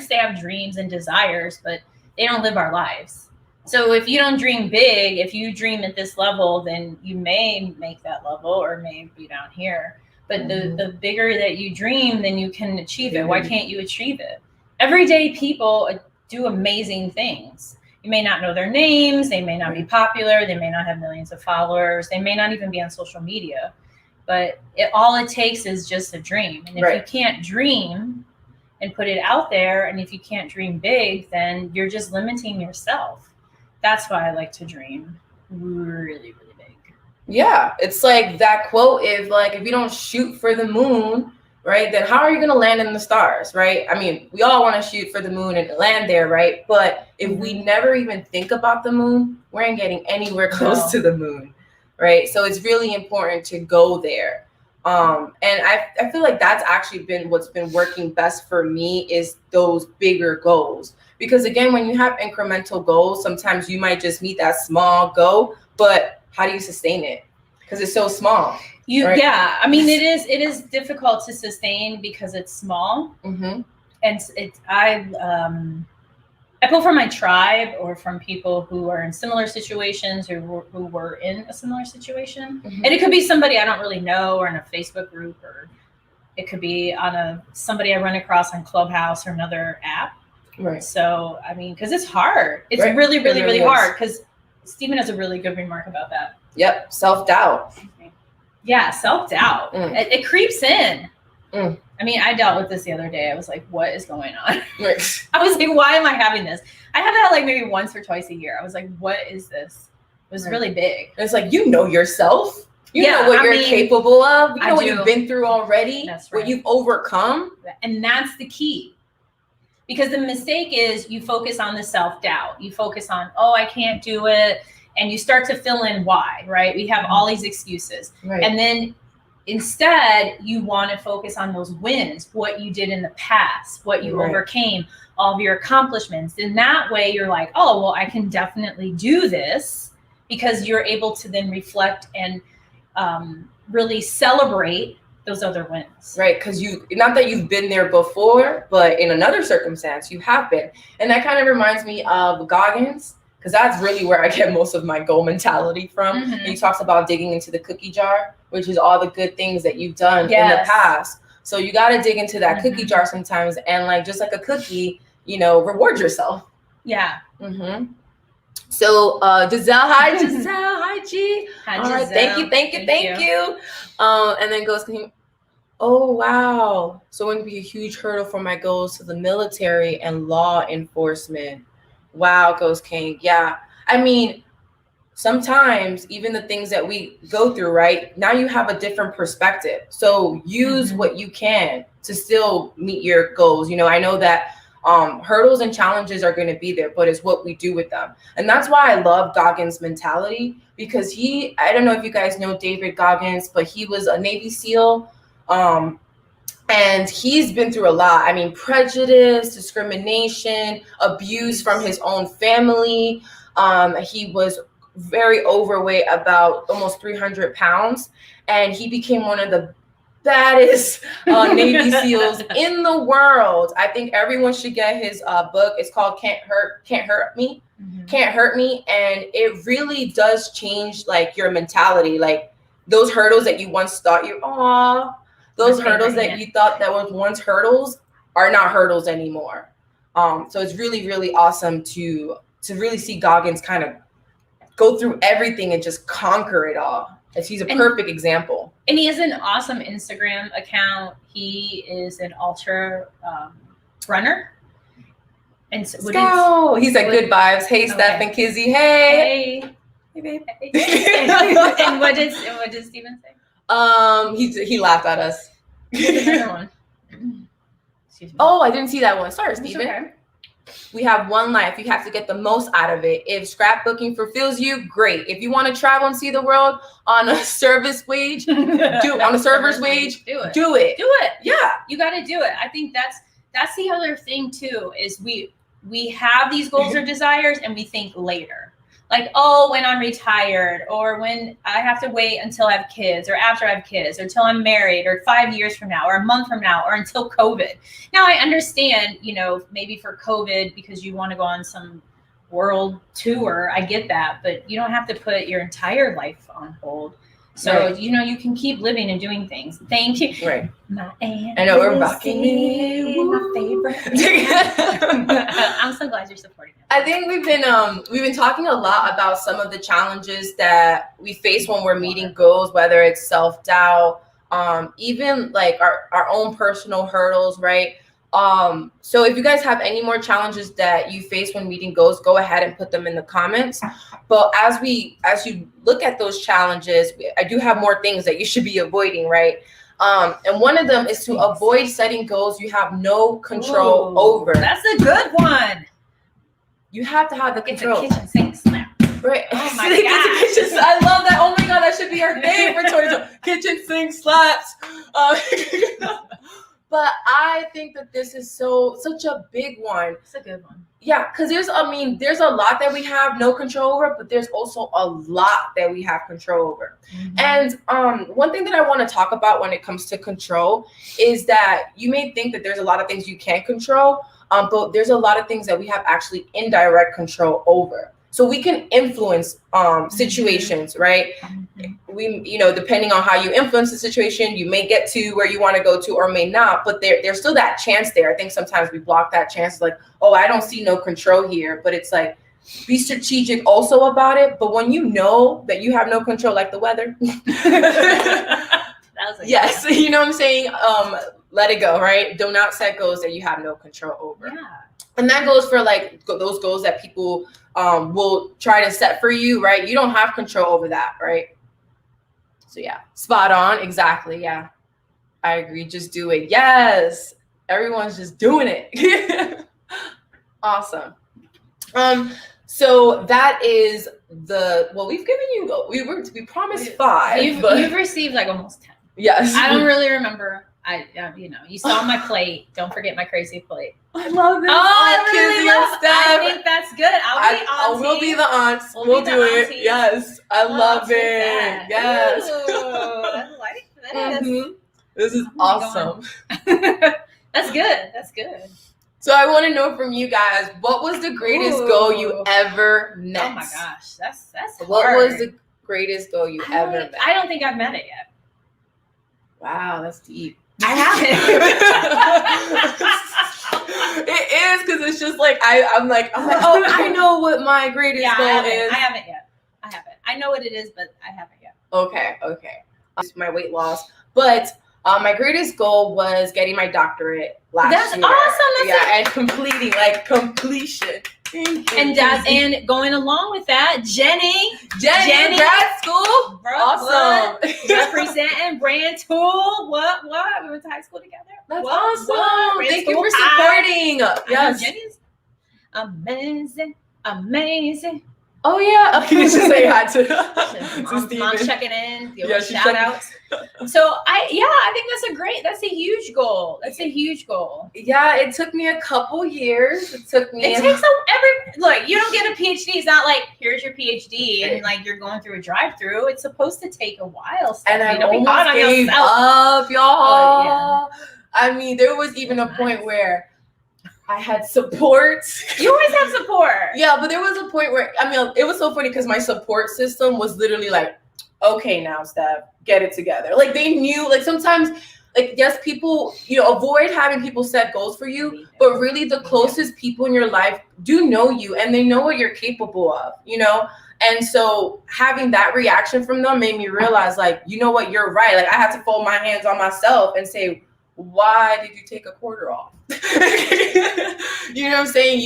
they have dreams and desires, but they don't live our lives. So if you don't dream big, if you dream at this level, then you may make that level or may be down here. But the bigger that you dream, then you can achieve it. Why can't you achieve it? Everyday people do amazing things. You may not know their names. They may not be popular. They may not have millions of followers. They may not even be on social media. But all it takes is just a dream. And if you can't dream and put it out there, and if you can't dream big, then you're just limiting yourself. That's why I like to dream really, really big. Yeah, it's like that quote is like, if you don't shoot for the moon, right, then how are you going to land in the stars, right? I mean, we all want to shoot for the moon and land there, right? But if we never even think about the moon, we ain't getting anywhere close to the moon. Right. So it's really important to go there. And I feel like that's actually been what's been working best for me, is those bigger goals. Because again, when you have incremental goals, sometimes you might just meet that small goal, but how do you sustain it? Because it's so small. Right? Yeah. I mean, it is difficult to sustain because it's small. And I pull from my tribe or from people who are in similar situations or who were in a similar situation. And it could be somebody I don't really know, or in a Facebook group, or it could be on somebody I run across on Clubhouse or another app. Right. So, I mean, because it's hard. It's really, really, really hard. Because Stephen has a really good remark about that. Yep. Self-doubt. Yeah. Self-doubt. It creeps in. I mean, I dealt with this the other day. I was like, what is going on? I was like, why am I having this? I have that like maybe once or twice a year. I was like, what is this? It was really big. It's like, you know yourself. You know what you're capable of. You know what you've been through already. That's right. What you've overcome. And that's the key. Because the mistake is you focus on the self-doubt. You focus on, oh, I can't do it. And you start to fill in why, right? We have all these excuses. Right. And then instead, you want to focus on those wins, what you did in the past, what you overcame, all of your accomplishments. In that way, you're like, oh, well, I can definitely do this, because you're able to then reflect and really celebrate those other wins. Right, because not that you've been there before, but in another circumstance, you have been. And that kind of reminds me of Goggins, because that's really where I get most of my goal mentality from. And he talks about digging into the cookie jar, which is all the good things that you've done in the past. So you got to dig into that cookie jar sometimes, and like, just like a cookie, reward yourself. Yeah. So Giselle, hi Giselle, hi G. Hi, all right, Giselle. thank you. And then goes, oh wow. So it would be a huge hurdle for my goals to the military and law enforcement. Wow, goes King. Yeah. I mean, sometimes even the things that we go through, right? Now you have a different perspective. So use what you can to still meet your goals. I know that Hurdles and challenges are going to be there, but it's what we do with them. And that's why I love Goggins' mentality, because I don't know if you guys know David Goggins, but he was a Navy SEAL. And he's been through a lot. I mean, prejudice, discrimination, abuse from his own family. He was very overweight, about almost 300 pounds. And he became one of the baddest Navy SEAls in the world. I think everyone should get his book. It's called Can't Hurt Me. Mm-hmm. Can't Hurt Me. And it really does change like your mentality. Like those hurdles that you once thought those hurdles that you thought that was once hurdles are not hurdles anymore. So it's really, really awesome to really see Goggins kind of go through everything and just conquer it all. As he's a perfect example. And he has an awesome Instagram account. He is an ultra runner. And so he's like good vibes. Hey, okay. Steph and Kizzy. Hey, babe. and what did Steven say? He laughed at us. Another one. Excuse me. Oh, I didn't see that one. Sorry, Steven. Okay. We have one life. You have to get the most out of it. If scrapbooking fulfills you, great. If you want to travel and see the world on a service wage, do it. Yeah, you got to do it. I think that's the other thing too, is we have these goals or desires and we think later. Like, oh, when I'm retired, or when I have to wait until I have kids, or after I have kids, or till I'm married, or 5 years from now, or a month from now, or until COVID. Now, I understand, maybe for COVID, because you want to go on some world tour, I get that, but you don't have to put your entire life on hold. So, right. You can keep living and doing things. Thank you. Right. My aunt. I know we're rocking it. My favorite. I'm so glad you're supporting it. I think we've been talking a lot about some of the challenges that we face when we're meeting goals, whether it's self-doubt, even like our own personal hurdles, right? So if you guys have any more challenges that you face when meeting goals, go ahead and put them in the comments. But as you look at those challenges, I do have more things that you should be avoiding, right? And one of them is to avoid setting goals you have no control over. That's a good one. You have to have the control. It's a kitchen sink slap. Right. Oh my God. I love that. Oh my God, that should be our name for 2020. Kitchen sink slaps. But I think that this is such a big one. It's a good one. Yeah, because there's a lot that we have no control over, but there's also a lot that we have control over. Mm-hmm. And one thing that I want to talk about when it comes to control is that you may think that there's a lot of things you can't control, but there's a lot of things that we have actually indirect control over. So we can influence situations, right? Mm-hmm. We, depending on how you influence the situation, you may get to where you want to go to or may not, but there's still that chance there. I think sometimes we block that chance, like, oh, I don't see no control here. But it's like, be strategic also about it. But when you know that you have no control, like the weather. That was like yes, you know what I'm saying? Let it go, right? Do not set goals that you have no control over. Yeah. And that goes for like those goals that people will try to set for you, right? You don't have control over that, right? So yeah, spot on. Exactly. Yeah, I agree. Just do it. Yes. Everyone's just doing it. Awesome. So that is we've given you, we promised 5. You've received like almost 10. Yes. I don't really remember. You saw my plate. Don't forget my crazy plate. I love this. Oh, I think that's good. I will be the aunt. We'll do it. Auntie. Yes. I love it. Yes. Ooh, that's like that. Mm-hmm. This is awesome. That's good. So I want to know from you guys, what was the greatest goal you ever met? Oh my gosh. That's hard. What was the greatest goal you ever met? I don't think I've met it yet. Wow, that's deep. I haven't. It is, because it's just like I'm like, oh, I know what my greatest goal is. I haven't yet. I know what it is, but I haven't yet. Okay. My weight loss, but my greatest goal was getting my doctorate last year. That's awesome. And completion. And going along with that, Jenny, grad school, awesome, representing Brand Tool. What? We went to high school together. That's What? awesome. Thank you for supporting. Yes. Jenny's amazing. Oh yeah. Okay, just say hi to Mom's checking in. Yeah, Shout outs. So I think that's a huge goal. Yeah, it took me a couple years. It takes look, you don't get a PhD. It's not like here's your PhD and like you're going through a drive-through. It's supposed to take a while. And I almost gave up, y'all. Oh, yeah. I mean, there was even a point where I had support. You always have support. Yeah, but there was a point where, I mean, it was so funny because my support system was literally like, okay, now, Steph, get it together. Like, they knew, like, sometimes, like, yes, people, avoid having people set goals for you, but really the closest people in your life do know you and they know what you're capable of, And so having that reaction from them made me realize, like, you know what, you're right. Like, I had to fold my hands on myself and say, why did you take a quarter off? You know what I'm saying?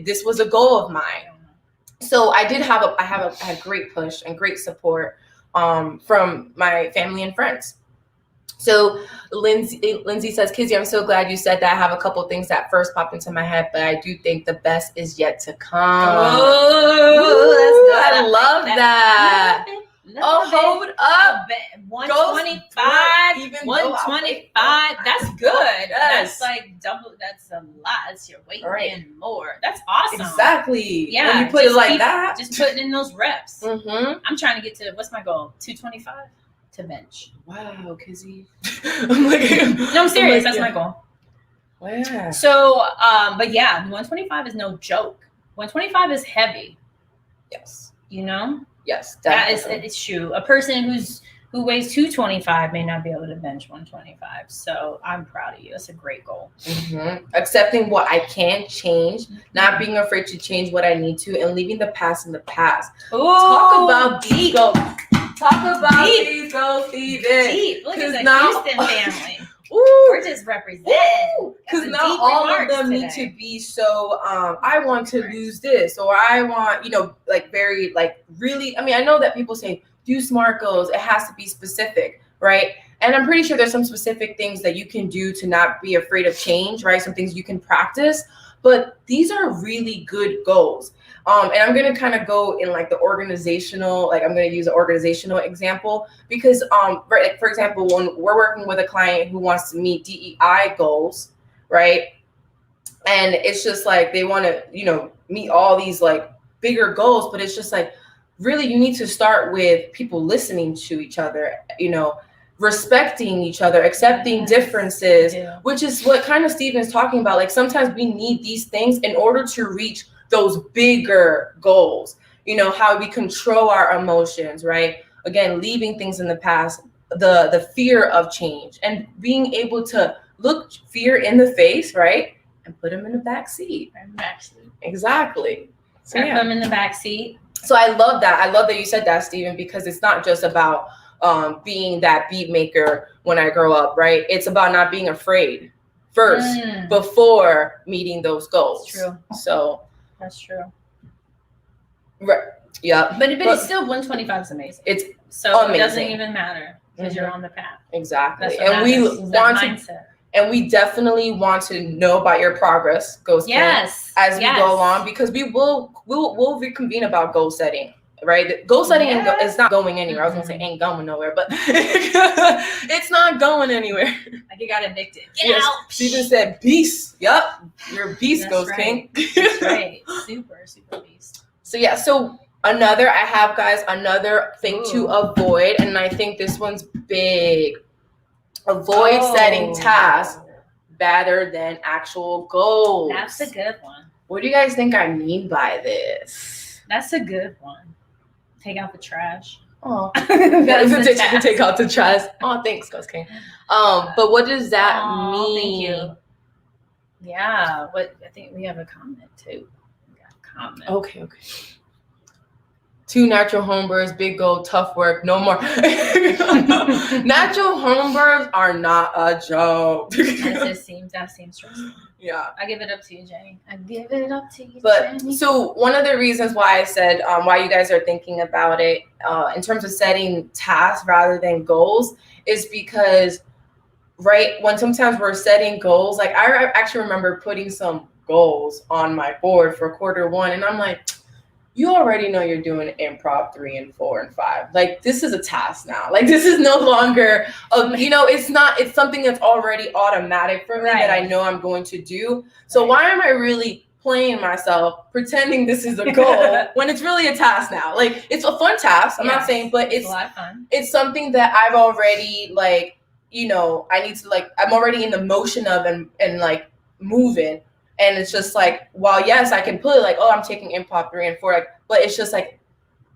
This was a goal of mine. So I did I had great push and great support from my family and friends. So Lindsay says, Kizzy, I'm so glad you said that. I have a couple things that first popped into my head, but I do think the best is yet to come. Oh, that's good. I love that. Hold up. 125. 125. That's good. Yes. That's like double. That's a lot. That's your weight and more. That's awesome. Exactly. Yeah. When you put it like that. Just putting in those reps. Mm-hmm. I'm trying to get to, what's my goal? 225 to bench. Wow, Kizzy. I'm like, no, I'm serious. That's my goal. Wow. Yeah. So, but yeah, 125 is no joke. 125 is heavy. Yes. Definitely. Yes, that is, it's true. A person who weighs 225 may not be able to bench 125. So I'm proud of you. That's a great goal. Mm-hmm. Accepting what I can change, not being afraid to change what I need to, and leaving the past in the past. Ooh, talk about deep. These goals, Steven. Deep. Look at the Houston family. Ooh, we're just representing. Because not all of them need to be so, I want to lose this, or I want, like very, like really, I mean, I know that people say, do SMART goals. It has to be specific, right? And I'm pretty sure there's some specific things that you can do to not be afraid of change, right? Some things you can practice, but these are really good goals. And I'm going to kind of go in like the organizational, like I'm going to use an organizational example because, for example, when we're working with a client who wants to meet DEI goals, right? And it's just like, they want to, meet all these like bigger goals, but it's just like, really, you need to start with people listening to each other, respecting each other, accepting differences, which is what kind of Steven's talking about. Like sometimes we need these things in order to reach those bigger goals, how we control our emotions, right? Again, leaving things in the past, the fear of change and being able to look fear in the face, right? And put them in the back seat. Exactly. So, put them in the back seat. So I love that. I love that you said that, Steven, because it's not just about being that beat maker when I grow up, right? It's about not being afraid first before meeting those goals. That's true. So that's true. Right. Yeah. But it's still 125 is amazing. It's so amazing. It doesn't even matter because you're on the path. Exactly. And we want to. And we definitely want to know about your progress, Ghost King, as we go along, because we'll reconvene about goal setting, right? Goal setting is not going anywhere. I was gonna say ain't going nowhere, but it's not going anywhere. Like you got addicted. Get out. Steven said beast. Yep, you're a beast, Ghost King. That's right. Super, super beast. So yeah, another thing to avoid, and I think this one's big. Avoid setting tasks rather than actual goals. That's a good one. What do you guys think I mean by this? That's a good one. Take out the trash. Oh, take out the trash. Oh, thanks, Ghost King. But what does that mean? Thank you. Yeah, I think we have a comment too. We got a comment. Okay. 2 natural home births, big goal, tough work, no more. Natural home births are not a joke. That seems stressful. Yeah. I give it up to you, Jenny. I give it up to you, But Jenny. so one of the reasons why I said why you guys are thinking about it in terms of setting tasks rather than goals is because, right, when sometimes we're setting goals, like I actually remember putting some goals on my board for quarter 1, and I'm like, you already know you're doing improv 3 and 4 and 5. Like, this is a task now. Like, this is no longer, it's something that's already automatic for me that I know I'm going to do. So why am I really playing myself, pretending this is a goal when it's really a task now? Like, it's a fun task. I'm not saying, but it's a lot of fun. It's something that I've already, like, I need to, like, I'm already in the motion of and like moving. And it's just like, while yes, I can put like, oh, I'm taking improv 3 and 4, like, but it's just like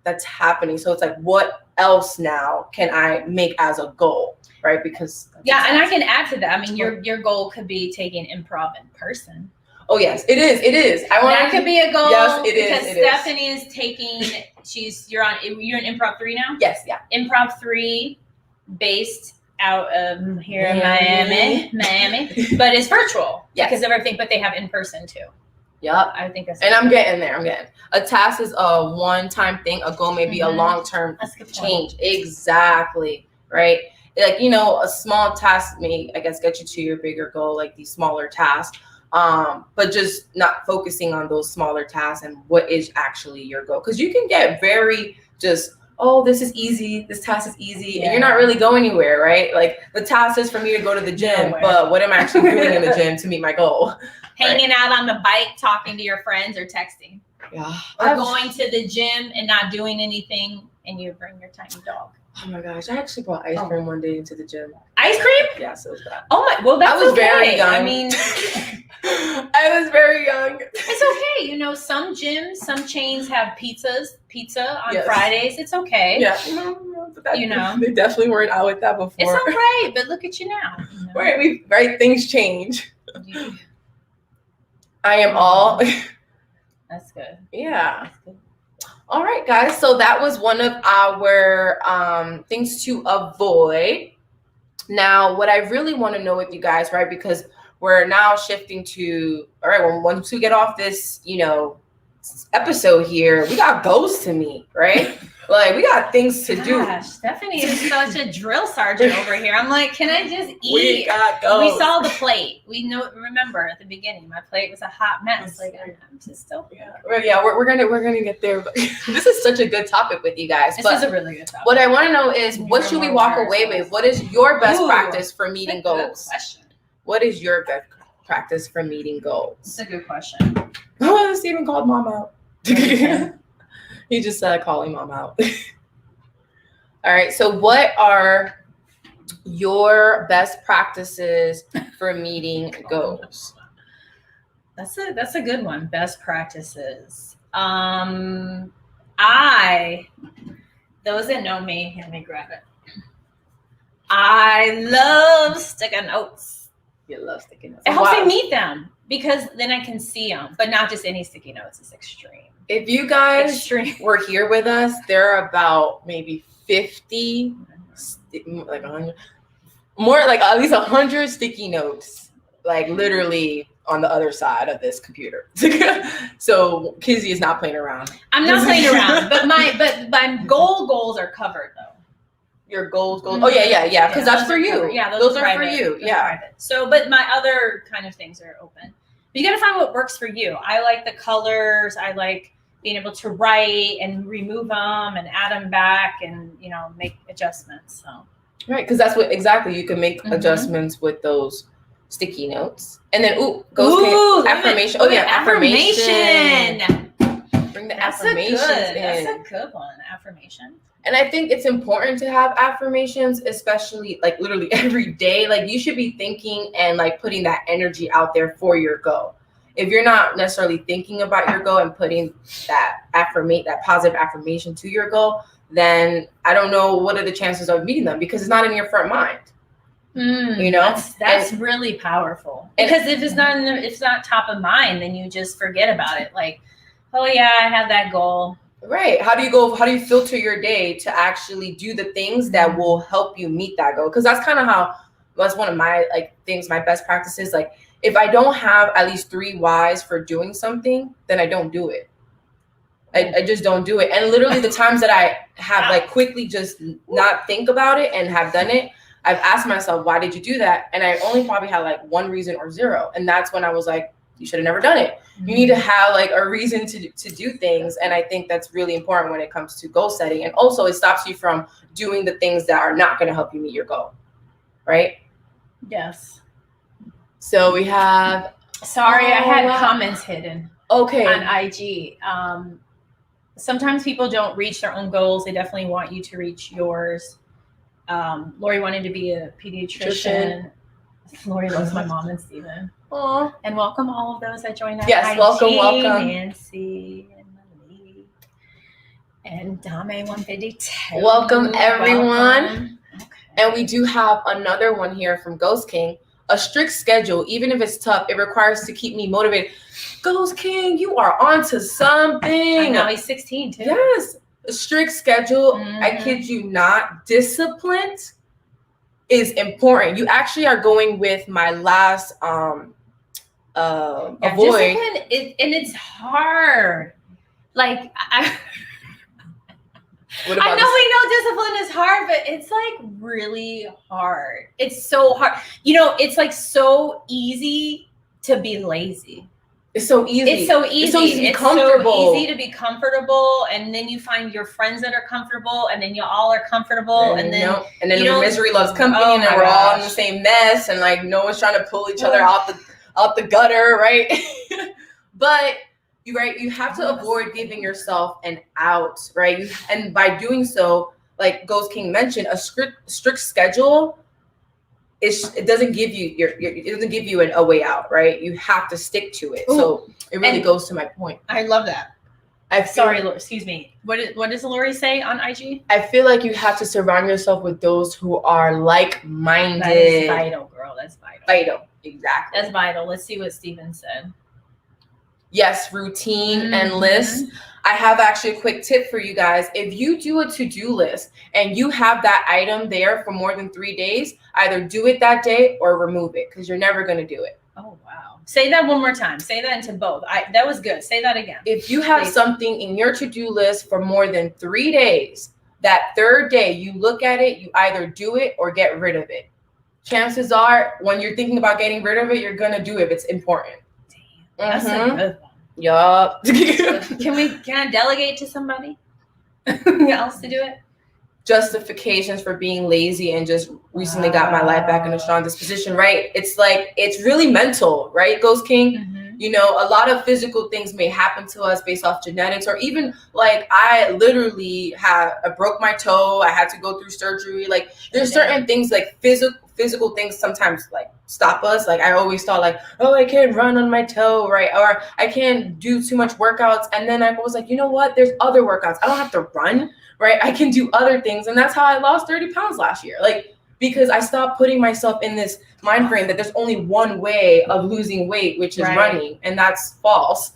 that's happening. So it's like, what else now can I make as a goal, right? Because and I can add to that. I mean, your goal could be taking improv in person. Oh yes, it is. It is. That could be a goal. Yes, it is. Because Stephanie is taking. You're in improv 3 now. Yes, yeah. Improv 3, based out of here in Miami, but it's virtual because of everything. But they have in person too. Yep. I think that's. And I'm getting there. A task is a one-time thing. A goal may be a long-term change. Exactly. Right. Like, a small task may, I guess, get you to your bigger goal, like these smaller tasks. But just not focusing on those smaller tasks and what is actually your goal. Because you can get very just, oh, this is easy. This task is easy. And you're not really going anywhere, right? Like, the task is for me to go to the gym, but what am I actually doing in the gym to meet my goal? Hanging out on the bike, talking to your friends, or texting. Yeah. Or going to the gym and not doing anything, and you bring your tiny dog. Oh my gosh, I actually brought ice cream one day into the gym. Ice cream? Yeah, so it was bad. Oh my, well, that's I was very young. I mean, I was very young. It's okay. Some gyms, some chains have pizza on Fridays. It's okay. Yeah. They definitely weren't out with that before. It's all right, but look at you now. Right, things change. I am all. That's good. Yeah. That's good. All right, guys. So that was one of our things to avoid. Now, what I really want to know with you guys, right? Because we're now shifting to, all right, well, once we get off this, episode here, we got goals to meet, right? Like, we got things to do. Stephanie is such a drill sergeant over here. I'm like, can I just eat? We got goals. We saw the plate. Remember at the beginning, my plate was a hot mess. Like, I'm just still. Yeah, we're gonna get there. But this is such a good topic with you guys. This is a really good topic. What I want to know is, what should we walk away with? What is your best practice for meeting goals? Good question. What is your best practice for meeting goals? That's a good question. Oh, Steven called mom out. He just said calling mom out. All right. So what are your best practices for meeting goals? That's a good one. Best practices. Those that know me, let me grab it. I love sticky notes. You love sticky notes. It helps me meet them because then I can see them, but not just any sticky notes. It's extreme. If you guys were here with us, there are about maybe 50, like 100, more like at least 100 sticky notes, like literally on the other side of this computer. So Kizzy is not playing around. I'm not playing around, but my goals are covered though. Your goals. Oh yeah. Because that's for you. Yeah, those are for you. Yeah. Private. So, but my other kind of things are open. But you got to find what works for you. I like the colors. I like being able to write and remove them and add them back and, make adjustments. So. Right. Because that's what exactly you can make adjustments with those sticky notes. And then, affirmation. Oh yeah. Affirmation. Bring the affirmations in. That's a good one. Affirmation. And I think it's important to have affirmations, especially like literally every day. Like, you should be thinking and like putting that energy out there for your goal. If you're not necessarily thinking about your goal and putting that positive affirmation to your goal, then I don't know what are the chances of meeting them, because it's not in your front mind. That's really powerful. Because if it's not top of mind, then you just forget about it. Like, oh yeah, I have that goal. Right. How do you filter your day to actually do the things that will help you meet that goal? Because that's one of my things, my best practices. Like if I don't have at least 3 whys for doing something, then I don't do it. I just don't do it. And literally the times that I have quickly just not think about it and have done it, I've asked myself, why did you do that? And I only probably had one reason or 0. And that's when I was like, you should have never done it. You need to have a reason to do things. And I think that's really important when it comes to goal setting. And also it stops you from doing the things that are not going to help you meet your goal. Right? Yes. So we have. Sorry, I had comments hidden. Okay. On IG. Sometimes people don't reach their own goals. They definitely want you to reach yours. Lori wanted to be a pediatrician. Lori loves my mom and Steven. Aww. And welcome all of those that joined us. Yes, welcome. Nancy and Melanie and Dame 152. Welcome everyone. Welcome. Okay. And we do have another one here from Ghost King. A strict schedule, even if it's tough, it requires to keep me motivated. Ghost King, you are onto something. I know, he's 16 too. Yes. A strict schedule, I kid you not, disciplined is important. You actually are going with my last avoid. Discipline and it's hard. I know we know discipline is hard, but it's really hard. It's so hard. It's so easy to be lazy. It's so easy. It's so easy. It's so easy to be comfortable. So easy to be comfortable, and then you find your friends that are comfortable, and then you all are comfortable, and then your misery loves company, and then we're all in the same mess, and no one's trying to pull each other out the gutter, right? But you have to avoid giving yourself an out, right? And by doing so, like Ghost King mentioned, a strict schedule. It doesn't give you a way out, right? You have to stick to it. Ooh. So it really goes to my point. I love that. Sorry, Lori, excuse me. What does Lori say on IG? I feel like you have to surround yourself with those who are like-minded. That is vital, girl. That's vital. Vital, exactly. That's vital. Let's see what Steven said. Yes, routine and lists. I have actually a quick tip for you guys. If you do a to-do list and you have that item there for more than 3 days, either do it that day or remove it because you're never going to do it. Oh, wow. Say that one more time. Say that into both. That was good. Say that again. If you have something in your to-do list for more than 3 days, that 3rd day you look at it, you either do it or get rid of it. Chances are when you're thinking about getting rid of it, you're going to do it if it's important. That's a good one. Yup. Can I delegate to somebody else to do it? Justifications for being lazy and just recently got my life back in a strong disposition, right? It's really mental, right, Ghost King? Mm-hmm. A lot of physical things may happen to us based off genetics, or even I literally I broke my toe. I had to go through surgery. There's certain things physical things sometimes stop us. I always thought I can't run on my toe, right? Or I can't do too much workouts. And then I was you know what? There's other workouts. I don't have to run, right? I can do other things. And that's how I lost 30 pounds last year. Because I stopped putting myself in this mind frame that there's only one way of losing weight, which is running. And that's false.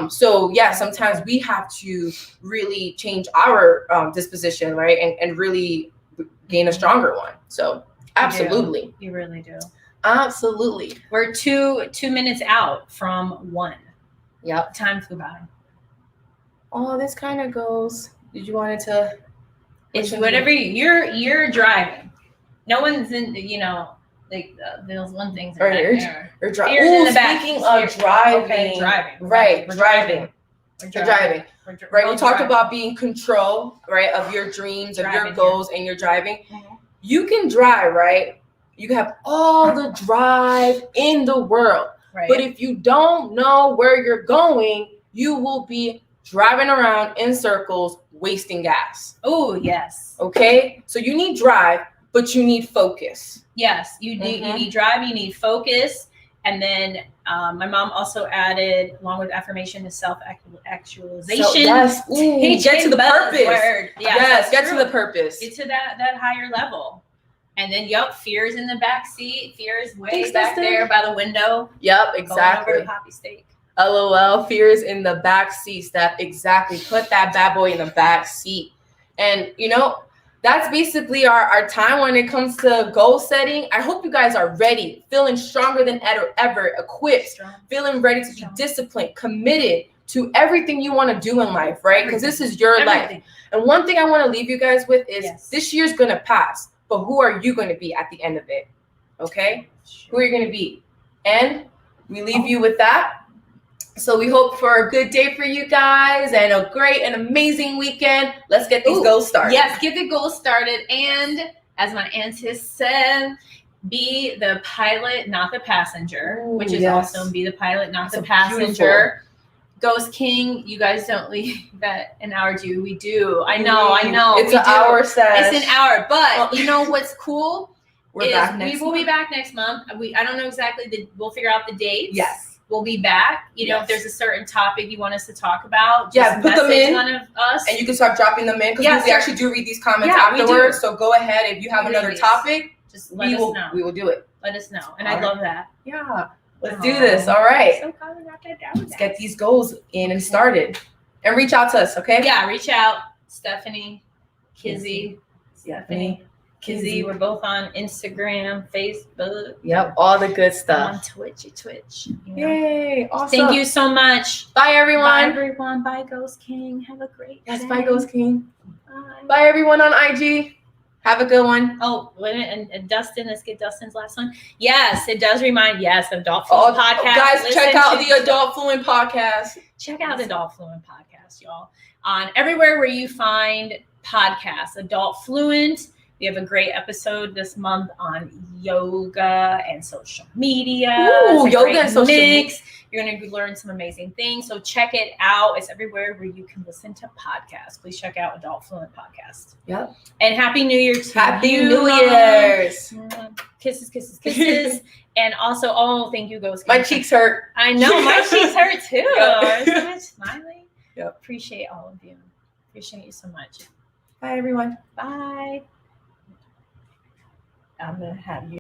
So yeah, sometimes we have to really change our disposition, right? And really gain a stronger one. So absolutely. You really do. Absolutely. We're 2 minutes out from 1. Yep. Time flew by. Oh, this kind of goes. Did you want it to? It's whatever you're driving. No one's in, those one things are you're driving. Speaking of driving. Okay, driving. Right, We're driving. We're driving. Right, we talked about being control, right, of your dreams, of your goals, and your driving. Mm-hmm. You can drive, right? You can have all the drive in the world. Right. But if you don't know where you're going, you will be driving around in circles, wasting gas. Oh, yes. Okay? So you need drive, but you need focus. Yes, you need drive, you need focus. And then my mom also added, along with affirmation, is self-actualization. So, yes. Get to the purpose. Word. Yes, get to the purpose. Get to that higher level. And then, fear is in the back seat. Fear is way back there by the window. Yep, exactly. Going over to Poppy Steak. LOL, fear is in the back seat, Steph. Exactly. Put that bad boy in the back seat. And, that's basically our time when it comes to goal setting. I hope you guys are ready, feeling stronger than ever, equipped, feeling ready to be disciplined, committed to everything you want to do in life, right? Because this is your life. And one thing I want to leave you guys with is this year's going to pass, but who are you going to be at the end of it? Okay? Who are you going to be? And we leave you with that. So we hope for a good day for you guys and a great and amazing weekend. Let's get these goals started. Yes, get the goals started. And as my auntie said, be the pilot, not the passenger, which is also be the pilot, not the passenger. Ghost King, you guys don't leave at an hour, do we? Do. I know. It's an hour set. It's an hour. But you know what's cool? We will be back next month. I don't know exactly. We'll figure out the dates. Yes. We'll be back. If there's a certain topic you want us to talk about, just put them in. One of us. And you can start dropping them in because we actually do read these comments afterwards. So go ahead. If you have another topic, just let us know. We will do it. Let us know. And I love that. Yeah. Let's do this. All right. So glad we got that down. Let's get these goals in and started. And reach out to us, okay? Yeah, reach out. Stephanie, Kizzy, Stephanie, Kizzy. We're both on Instagram, Facebook. Yep, all the good stuff. On Twitch. Yay, awesome. Thank you so much. Bye, everyone. Bye, everyone. Bye, Ghost King. Have a great day. Bye, Ghost King. Bye. Bye, everyone on IG. Have a good one. Oh, wait a minute. And Dustin, let's get Dustin's last one. Yes, it does remind, Adult Fluent Podcast. Guys, check out the Adult Fluent Podcast. Check out the Adult Fluent Podcast, y'all. On everywhere where you find podcasts, Adult Fluent. We have a great episode this month on yoga and social media. Ooh, yoga and social media. You're going to learn some amazing things. So check it out. It's everywhere where you can listen to podcasts. Please check out Adult Fluent Podcast. Yep. And Happy New Year to Happy you. New Year's. Kisses. And also, thank you, Ghost King. My cheeks hurt. I know. My cheeks hurt too. I'm so much smiling. Yep. Appreciate all of you. Appreciate you so much. Bye, everyone. Bye. I'm going to have you.